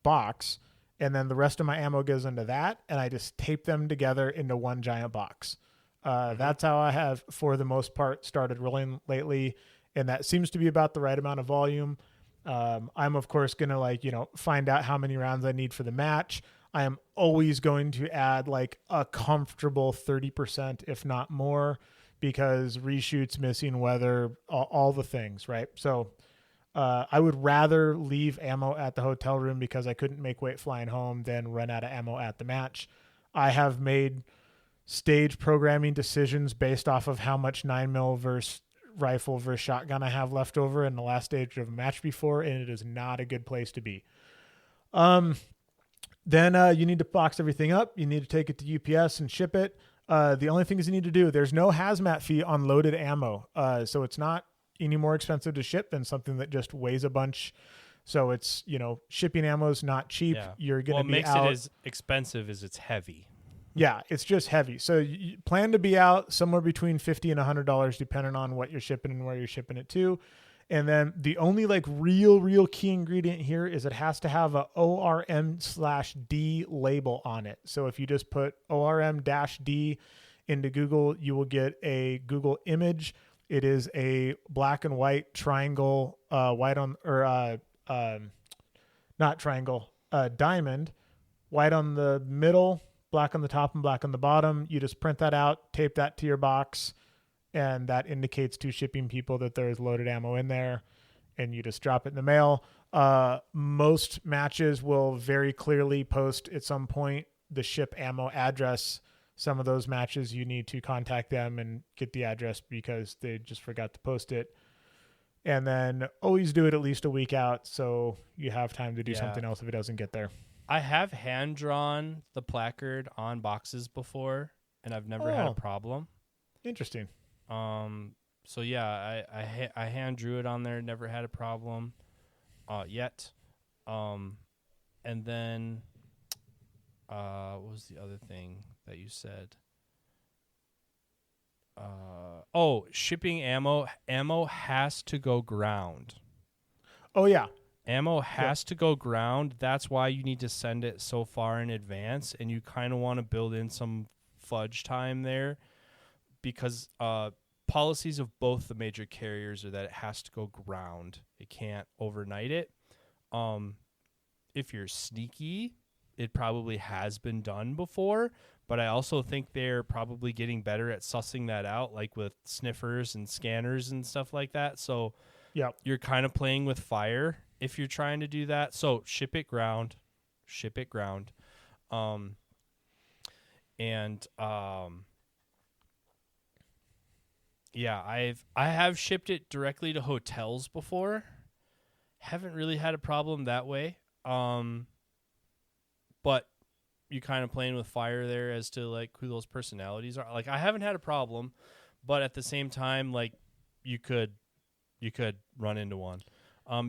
B: box, and then the rest of my ammo goes into that, and I just tape them together into one giant box. That's how I have, for the most part, started rolling lately, and that seems to be about the right amount of volume. I'm, of course, going to find out how many rounds I need for the match. I am always going to add like a comfortable 30%, if not more, because reshoots, missing weather, all the things, right? So I would rather leave ammo at the hotel room because I couldn't make weight flying home than run out of ammo at the match. I have made stage programming decisions based off of how much 9mm versus rifle versus shotgun I have left over in the last stage of a match before, and it is not a good place to be. Then you need to box everything up. You need to take it to UPS and ship it. The only things you need to do, there's no hazmat fee on loaded ammo. So it's not any more expensive to ship than something that just weighs a bunch. So it's, shipping ammo is not cheap. Yeah. You're going to be out.
A: What makes it as expensive is it's heavy.
B: Yeah, it's just heavy. So you plan to be out somewhere between $50 and $100, depending on what you're shipping and where you're shipping it to. And then the only real key ingredient here is it has to have a ORM/D label on it. So if you just put ORM-D into Google, you will get a Google image. It is a black and white triangle, diamond, white on the middle, black on the top and black on the bottom. You just print that out, tape that to your box, and that indicates to shipping people that there is loaded ammo in there, and you just drop it in the mail. Most matches will very clearly post at some point the ship ammo address. Some of those matches you need to contact them and get the address because they just forgot to post it. And then always do it at least a week out so you have time to do something else if it doesn't get there.
A: I have hand-drawn the placard on boxes before, and I've never had a problem.
B: Interesting.
A: So yeah, I hand drew it on there, never had a problem yet. And then what was the other thing that you said? Shipping ammo has to go ground.
B: Oh yeah.
A: Ammo has to go ground. That's why you need to send it so far in advance, and you kind of want to build in some fudge time there because policies of both the major carriers are that it has to go ground. It can't overnight it. If you're sneaky, it probably has been done before, but I also think they're probably getting better at sussing that out, like with sniffers and scanners and stuff like that. So you're kind of playing with fire if you're trying to do that. So ship it ground. I have shipped it directly to hotels before. Haven't really had a problem that way. But you kind of playing with fire there as to like who those personalities are. Like I haven't had a problem, but at the same time, like you could run into one.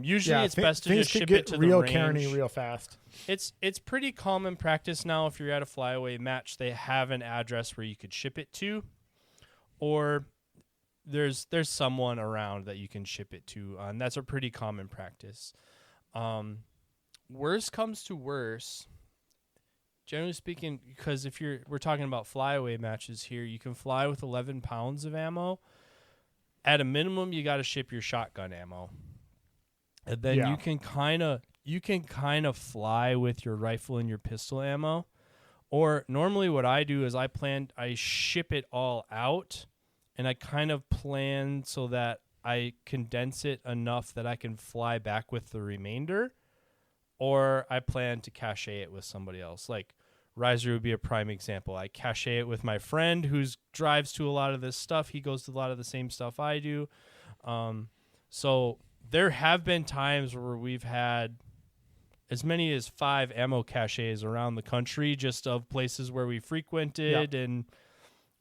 A: Usually it's best to just ship it to the range.
B: Carny real fast.
A: It's pretty common practice now. If you're at a flyaway match, they have an address where you could ship it to, or there's someone around that you can ship it to, and that's a pretty common practice. Worst comes to worse, generally speaking, because we're talking about flyaway matches here, you can fly with 11 pounds of ammo. At a minimum, you got to ship your shotgun ammo, and then you can kind of fly with your rifle and your pistol ammo. Or normally, what I do is I ship it all out, and I kind of plan so that I condense it enough that I can fly back with the remainder. Or I plan to cache it with somebody else. Like Riser would be a prime example. I cache it with my friend who drives to a lot of this stuff. He goes to a lot of the same stuff I do. So there have been times where we've had as many as 5 ammo caches around the country, just of places where we frequented. And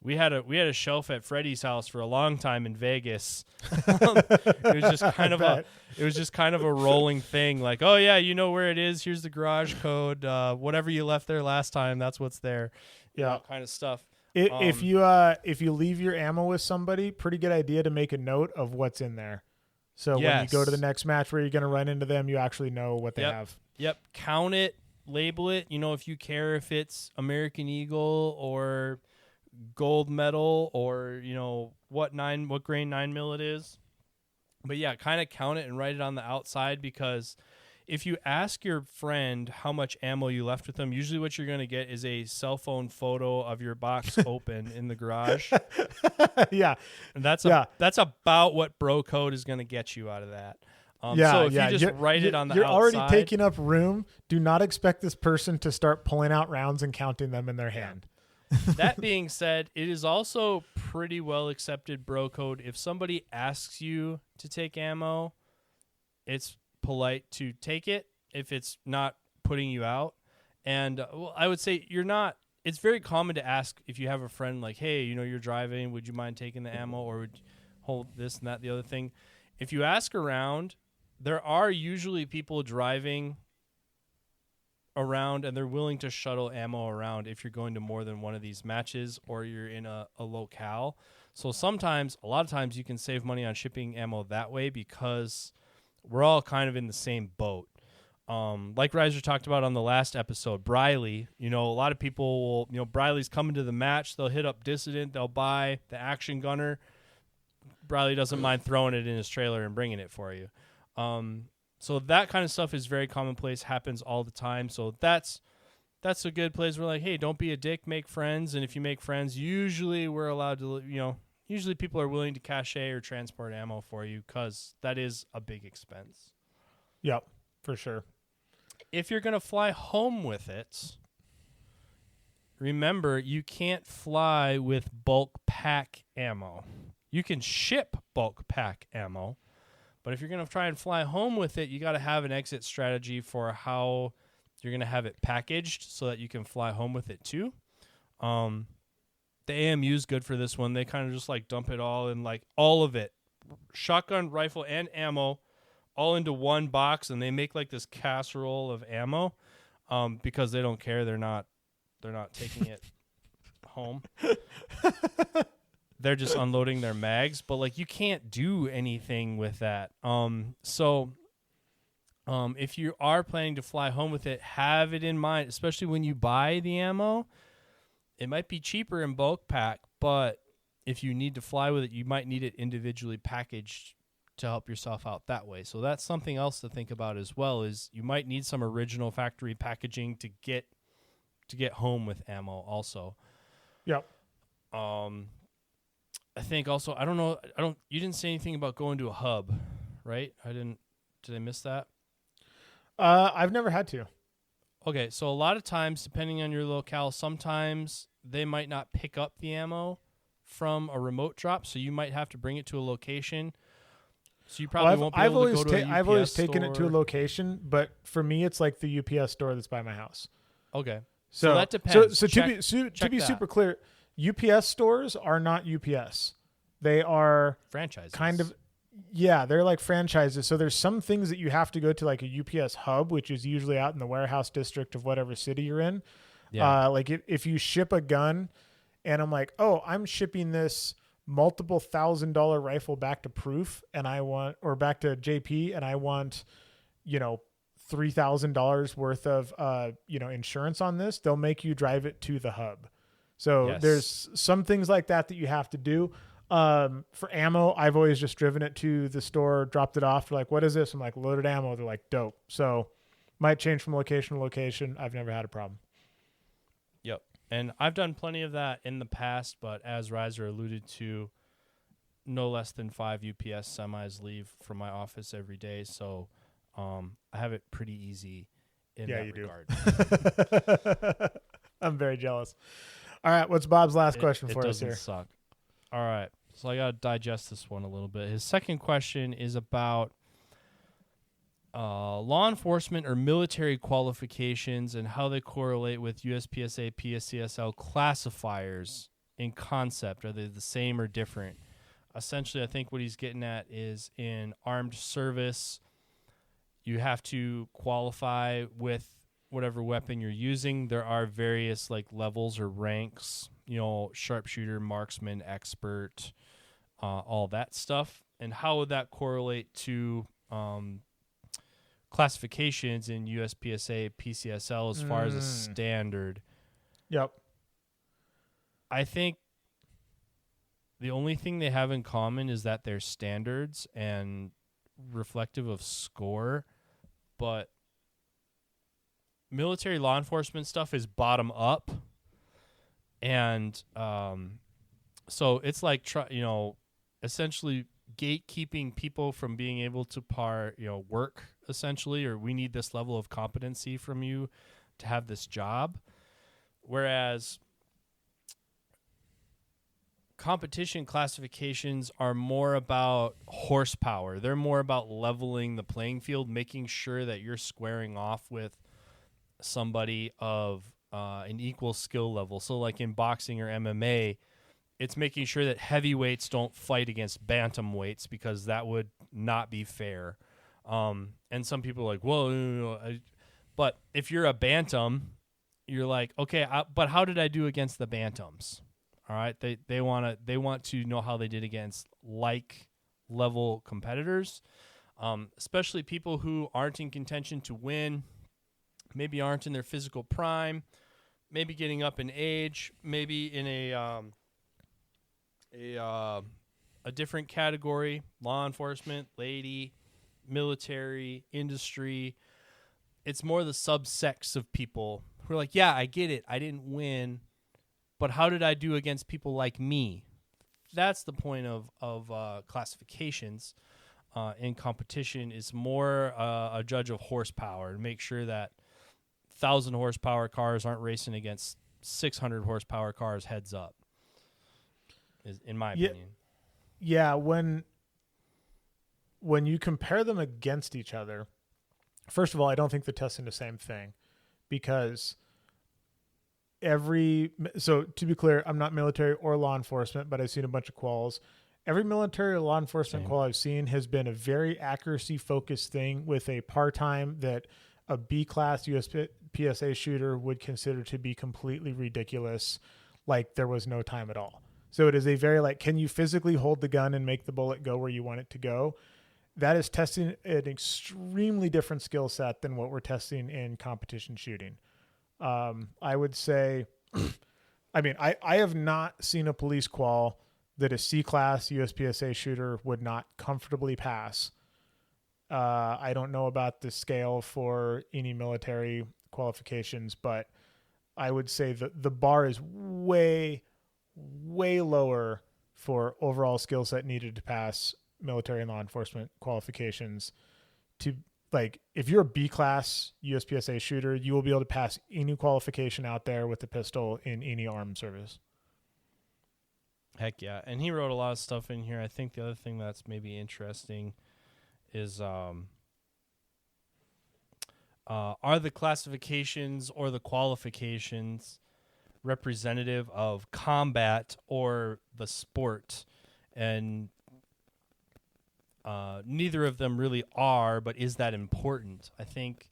A: we had a shelf at Freddie's house for a long time in Vegas. It was just kind of a rolling thing. Like, oh yeah, you know where it is. Here's the garage code. Whatever you left there last time, that's what's there. Yeah, kind of stuff.
B: If you leave your ammo with somebody, pretty good idea to make a note of what's in there. So when you go to the next match where you're going to run into them, you actually know what they have.
A: Yep. Count it, label it. You know, if you care if it's American Eagle or gold medal or what grain 9mm it is, but kind of count it and write it on the outside, because if you ask your friend how much ammo you left with them, usually what you're going to get is a cell phone photo of your box open in the garage. And that's about what bro code is going to get you out of that. So if you just write it on the outside,
B: you're already taking up room. Do not expect this person to start pulling out rounds and counting them in their hand.
A: That being said, it is also pretty well accepted bro code. If somebody asks you to take ammo, it's polite to take it if it's not putting you out. And I would say it's very common to ask if you have a friend like, hey, you're driving, would you mind taking the ammo, or would you hold this and that, the other thing. If you ask around, there are usually people driving around and they're willing to shuttle ammo around if you're going to more than one of these matches or you're in a locale. So a lot of times you can save money on shipping ammo that way, because we're all kind of in the same boat. Like Riser talked about on the last episode, Briley, a lot of people will, Briley's coming to the match. They'll hit up Dissident. They'll buy the Action Gunner. Briley doesn't mind throwing it in his trailer and bringing it for you. So that kind of stuff is very commonplace, happens all the time. So that's a good place. We're like, hey, don't be a dick, make friends. And if you make friends, usually we're allowed to, usually people are willing to cache or transport ammo for you, because that is a big expense.
B: Yep, for sure.
A: If you're going to fly home with it, remember, you can't fly with bulk pack ammo. You can ship bulk pack ammo, but if you're going to try and fly home with it, you got to have an exit strategy for how you're going to have it packaged so that you can fly home with it too. The AMU is good for this one. They kind of just like dump it all in, like all of it, shotgun, rifle, and ammo, all into one box, and they make like this casserole of ammo, because they don't care. They're not taking it home. They're just unloading their mags, but like you can't do anything with that. So if you are planning to fly home with it, have it in mind, especially when you buy the ammo. it might be cheaper in bulk pack, but if you need to fly with it, you might need it individually packaged to help yourself out that way. So that's something else to think about as well, is you might need some original factory packaging to get home with ammo also.
B: Yep.
A: I think also, you didn't say anything about going to a hub, right? Did I miss that?
B: I've never had to.
A: Okay, so a lot of times, depending on your locale, sometimes they might not pick up the ammo from a remote drop, so you might have to bring it to a location. So you probably won't be able to go to a UPS
B: I've always taken
A: store.
B: it to a location, but for me, it's like the UPS store that's by my house.
A: Okay.
B: So
A: that depends.
B: So
A: Check
B: to be
A: that.
B: super clear, UPS stores are not UPS. They are
A: franchises.
B: kind of, yeah, they're like franchises. So there's some things that you have to go to like a UPS hub, which is usually out in the warehouse district of whatever city you're in.
A: Yeah.
B: Like if you ship a gun and I'm like, oh, I'm shipping this multiple $1,000 rifle back to Proof or back to JP, and I want, $3,000 worth of, insurance on this, they'll make you drive it to the hub. So
A: Yes.
B: there's some things like that you have to do. For ammo, I've always just driven it to the store, dropped it off. They're like, what is this? I'm like, loaded ammo. They're like, dope. So might change from location to location. I've never had a problem.
A: Yep. And I've done plenty of that in the past, but as Riser alluded to, no less than 5 UPS semis leave from my office every day. So I have it pretty easy in that regard.
B: I'm very jealous. All right. What's Bob's last question for us here?
A: It doesn't suck. All right. So I got to digest this one a little bit. His second question is about law enforcement or military qualifications and how they correlate with USPSA, PSCSL classifiers in concept. Are they the same or different? Essentially, I think what he's getting at is in armed service, you have to qualify with whatever weapon you're using. There are various like levels or ranks, sharpshooter, marksman, expert, all that stuff. And how would that correlate to classifications in USPSA, PCSL as far as a standard?
B: Yep.
A: I think the only thing they have in common is that they're standards and reflective of score, but military law enforcement stuff is bottom up, and so it's like essentially gatekeeping people from being able to work essentially, or we need this level of competency from you to have this job, whereas competition classifications are more about horsepower. They're more about leveling the playing field, making sure that you're squaring off with somebody of an equal skill level. So like in boxing or MMA, it's making sure that heavyweights don't fight against bantamweights because that would not be fair. And some people are like, well, no. But if you're a bantam, you're like, okay, but how did I do against the bantams? All right, they want to know how they did against like level competitors, especially people who aren't in contention to win, maybe aren't in their physical prime, maybe getting up in age, maybe in a different category: law enforcement, lady, military, industry. It's more the subsects of people who are like, yeah, I get it, I didn't win, but how did I do against people like me? That's the point of classifications in competition. Is more a judge of horsepower to make sure that 1,000 horsepower cars aren't racing against 600 horsepower cars heads up, in my opinion.
B: Yeah, when you compare them against each other, first of all, I don't think they're testing the same thing, because so to be clear, I'm not military or law enforcement, but I've seen a bunch of quals. Every military or law enforcement qual I've seen has been a very accuracy focused thing with a par time that a B-class USPSA shooter would consider to be completely ridiculous, like there was no time at all. So it is a very can you physically hold the gun and make the bullet go where you want it to go? That is testing an extremely different skill set than what we're testing in competition shooting. I would say I mean, I have not seen a police qual that a C-class USPSA shooter would not comfortably pass. I don't know about the scale for any military qualifications, but I would say that the bar is way, way lower for overall skill set needed to pass military and law enforcement qualifications. To like, if you're a B-class USPSA shooter, you will be able to pass any qualification out there with a pistol in any armed service.
A: Heck yeah. And he wrote a lot of stuff in here. I think the other thing that's maybe interesting is are the classifications or the qualifications representative of combat or the sport? And neither of them really are, but is that important? I think,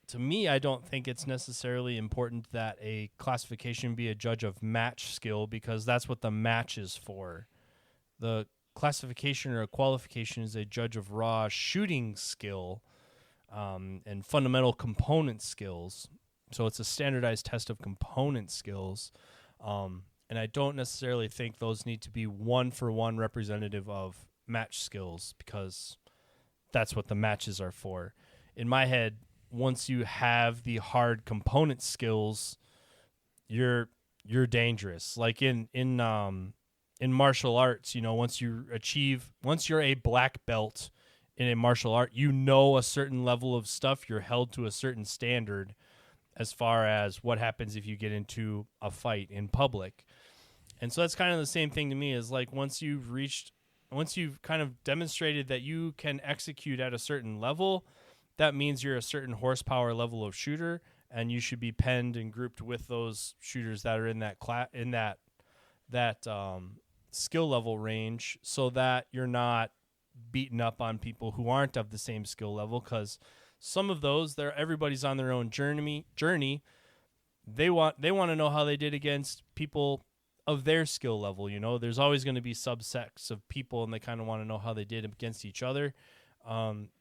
A: to me, I don't think it's necessarily important that a classification be a judge of match skill, because that's what the match is for. The classification or a qualification is a judge of raw shooting skill and fundamental component skills. So it's a standardized test of component skills. And I don't necessarily think those need to be one-for-one representative of match skills, because that's what the matches are for. In my head, once you have the hard component skills, you're dangerous. Like in martial arts, you know, once you're a black belt in a martial art, you know a certain level of stuff, you're held to a certain standard as far as what happens if you get into a fight in public. And so that's kind of the same thing to me, is like once you've kind of demonstrated that you can execute at a certain level, that means you're a certain horsepower level of shooter, and you should be penned and grouped with those shooters that are in that skill level range, so that you're not beating up on people who aren't of the same skill level, because some of those, everybody's on their own journey. They want to know how they did against people of their skill level. You know, there's always going to be subsects of people, and they kind of want to know how they did against each other.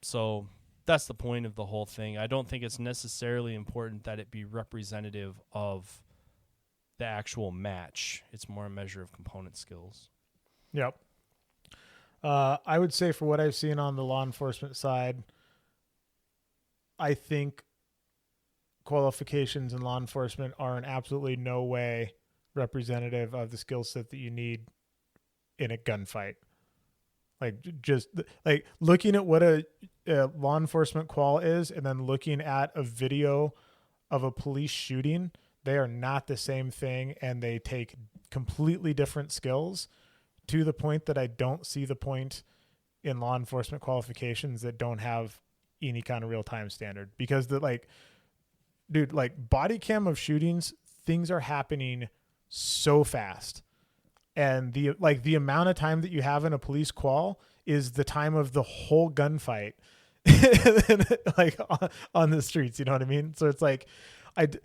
A: So that's the point of the whole thing. I don't think it's necessarily important that it be representative of the actual match. It's more a measure of component skills.
B: Yep. I would say, for what I've seen on the law enforcement side, I think qualifications in law enforcement are in absolutely no way representative of the skill set that you need in a gunfight. Like, just like looking at what a law enforcement qual is, and then looking at a video of a police shooting, they are not the same thing, and they take completely different skills, to the point that I don't see the point in law enforcement qualifications that don't have any kind of real time standard, because body cam of shootings, things are happening so fast. And the amount of time that you have in a police qual is the time of the whole gunfight, like on the streets. You know what I mean? So it's like, this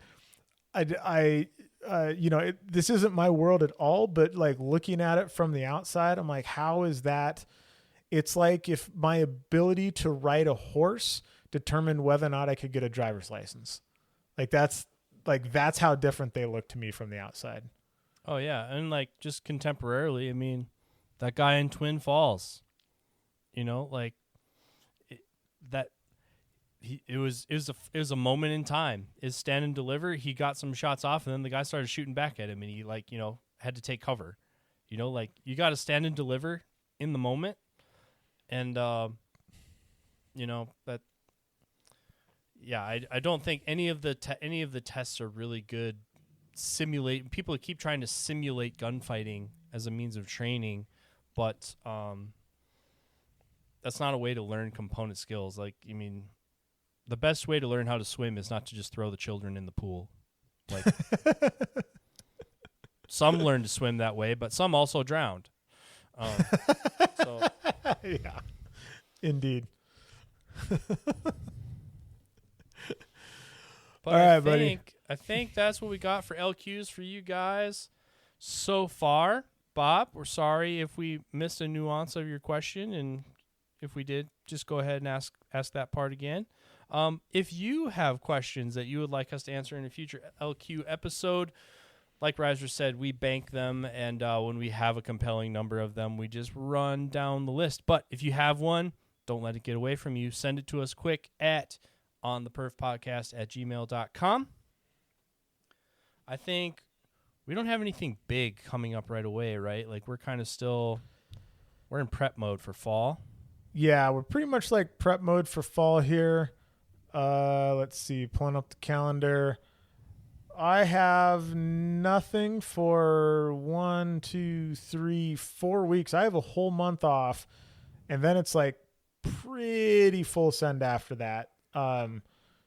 B: isn't my world at all, but like looking at it from the outside, I'm like, how is that? It's like if my ability to ride a horse determined whether or not I could get a driver's license. That's how different they look to me from the outside.
A: Oh yeah, and like just contemporarily, I mean, that guy in Twin Falls, you know, like it was a moment in time. Is stand and deliver. He got some shots off, and then the guy started shooting back at him, and he had to take cover. You know, like you got to stand and deliver in the moment, and that. Yeah, I don't think any of the tests are really good. People keep trying to simulate gunfighting as a means of training, but that's not a way to learn component skills. Like, I mean, the best way to learn how to swim is not to just throw the children in the pool. Like, some learn to swim that way, but some also drowned.
B: Yeah, indeed.
A: But
B: all right, buddy.
A: I think that's what we got for LQs for you guys so far. Bob, we're sorry if we missed a nuance of your question, and if we did, just go ahead and ask that part again. If you have questions that you would like us to answer in a future LQ episode, like Riser said, we bank them, and when we have a compelling number of them, we just run down the list. But if you have one, don't let it get away from you. Send it to us quick at ontheperfpodcast@gmail.com. I think we don't have anything big coming up right away, right? Like we're kind of still, we're in prep mode for fall.
B: Yeah, we're pretty much like prep mode for fall here. Let's see, pulling up the calendar. I have nothing for 1, 2, 3, 4 weeks. I have a whole month off, and then it's like pretty full send after that.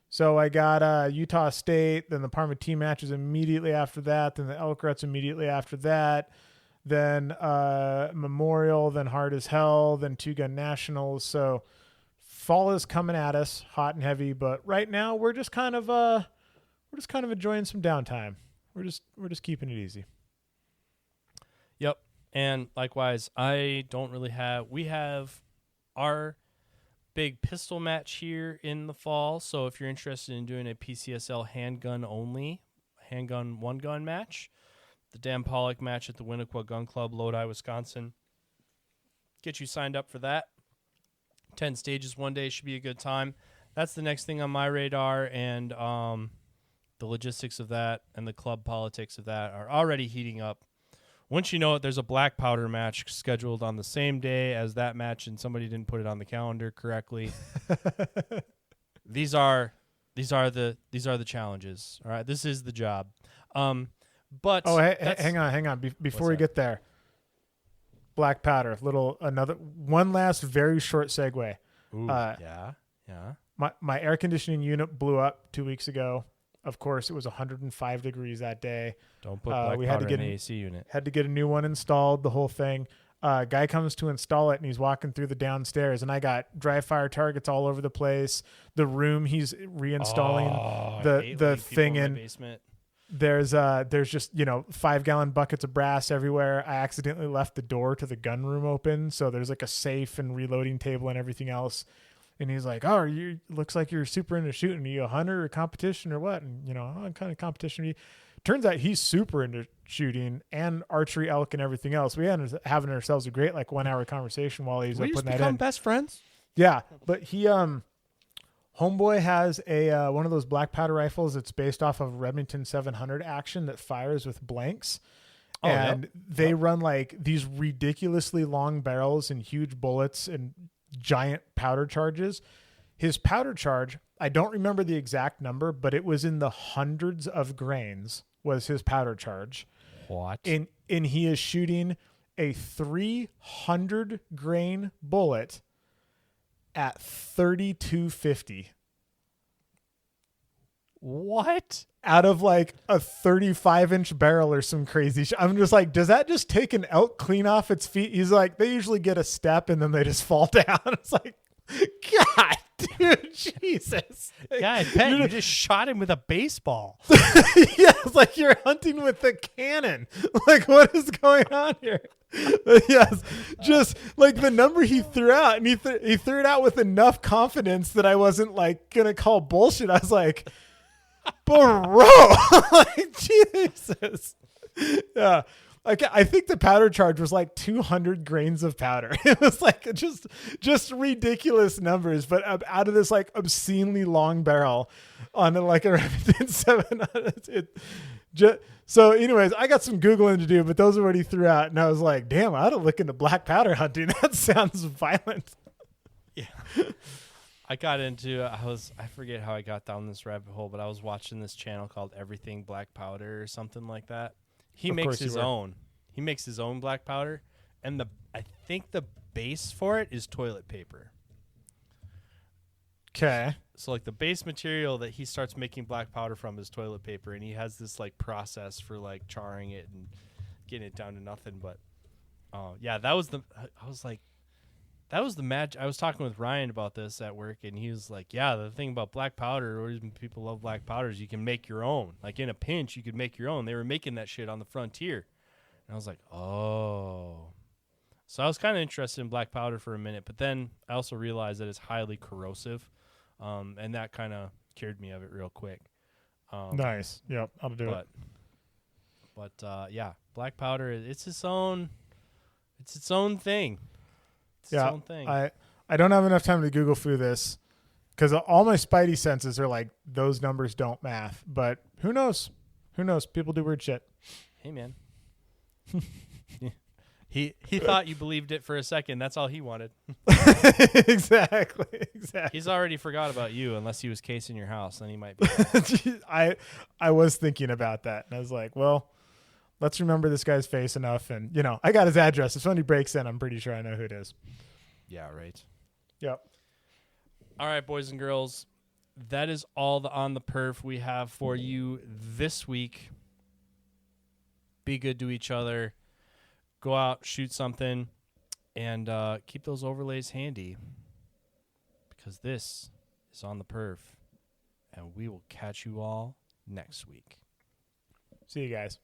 B: So I got Utah State, then the Parma team matches immediately after that, then the Elk Ruts immediately after that, then Memorial, then Hard as Hell, then Two Gun Nationals. So fall is coming at us hot and heavy, but right now we're just kind of enjoying some downtime. We're just keeping it easy.
A: Yep. And likewise, we have our big pistol match here in the fall. So if you're interested in doing a PCSL handgun one gun match, the Dan Pollock match at the Winnequa Gun Club, Lodi, Wisconsin, get you signed up for that. 10 stages one day should be a good time. That's the next thing on my radar, and the logistics of that and the club politics of that are already heating up. Once you know it, there's a black powder match scheduled on the same day as that match, and somebody didn't put it on the calendar correctly. These are the challenges. All right, this is the job. But
B: hang on. Before we get there, black powder. One last very short segue.
A: Ooh, yeah.
B: My air conditioning unit blew up 2 weeks ago. Of course, it was 105 degrees that day.
A: Don't put black powder in the AC unit.
B: Had to get a new one installed, the whole thing. Guy comes to install it, and he's walking through the downstairs, and I got dry fire targets all over the place. The room he's reinstalling the thing in.
A: Basement.
B: There's just 5-gallon buckets of brass everywhere. I accidentally left the door to the gun room open, so there's like a safe and reloading table and everything else. And he's like, "Oh, looks like you're super into shooting. Are you a hunter or competition or what?" And what kind of competition are you? Turns out he's super into shooting and archery, elk, and everything else. We ended up having ourselves a great 1 hour conversation while he's putting that in.
A: We become best friends.
B: Yeah, but he homeboy has a one of those black powder rifles that's based off of Remington 700 action that fires with blanks.
A: Oh,
B: and they run these ridiculously long barrels and huge bullets and giant powder charges. His powder charge, I don't remember the exact number, but it was in the hundreds of grains was his powder charge.
A: What?
B: And he is shooting a 300 grain bullet at 3250.
A: What?
B: Out of a 35-inch barrel or some crazy shit. I'm just like, does that just take an elk clean off its feet? He's like, they usually get a step and then they just fall down. It's like, God, dude, Jesus.
A: Yeah, I bet you just shot him with a baseball.
B: Yeah, it's like you're hunting with the cannon. What is going on here? Yes, just the number he threw out, and he threw it out with enough confidence that I wasn't gonna call bullshit. I was like, bro, Jesus. Yeah. I think the powder charge was 200 grains of powder. It was just ridiculous numbers, but out of this obscenely long barrel on a Remington 700. So anyways, I got some Googling to do, but those are what he threw out. And I was like, damn, I ought to look into black powder hunting. That sounds violent.
A: Yeah. I got into, I forget how I got down this rabbit hole, but I was watching this channel called Everything Black Powder or something like that. He makes his own. He makes his own black powder, and I think the base for it is toilet paper.
B: Okay.
A: So the base material that he starts making black powder from is toilet paper, and he has this process for charring it and getting it down to nothing. But that was the match. I was talking with Ryan about this at work, and he was like, "Yeah, the thing about black powder, or reason people love black powder, is you can make your own. In a pinch, you could make your own. They were making that shit on the frontier." And I was like, "Oh." So I was kind of interested in black powder for a minute, but then I also realized that it's highly corrosive, and that kind of cured me of it real quick.
B: Nice. Yep, I'll do it.
A: But yeah, black powder, it's its own thing. It's its own thing.
B: I don't have enough time to Google through this because all my spidey senses are like those numbers don't math. But who knows? Who knows? People do weird shit.
A: Hey, man. He thought you believed it for a second. That's all he wanted.
B: Exactly.
A: He's already forgot about you unless he was casing your house. Then he might be.
B: I was thinking about that, and I was like, well, let's remember this guy's face enough. And, I got his address. If somebody breaks in, I'm pretty sure I know who it is.
A: Yeah, right.
B: Yep.
A: All right, boys and girls. That is all the On the Perf we have for you this week. Be good to each other. Go out, shoot something, and keep those overlays handy because this is On the Perf, and we will catch you all next week.
B: See you guys.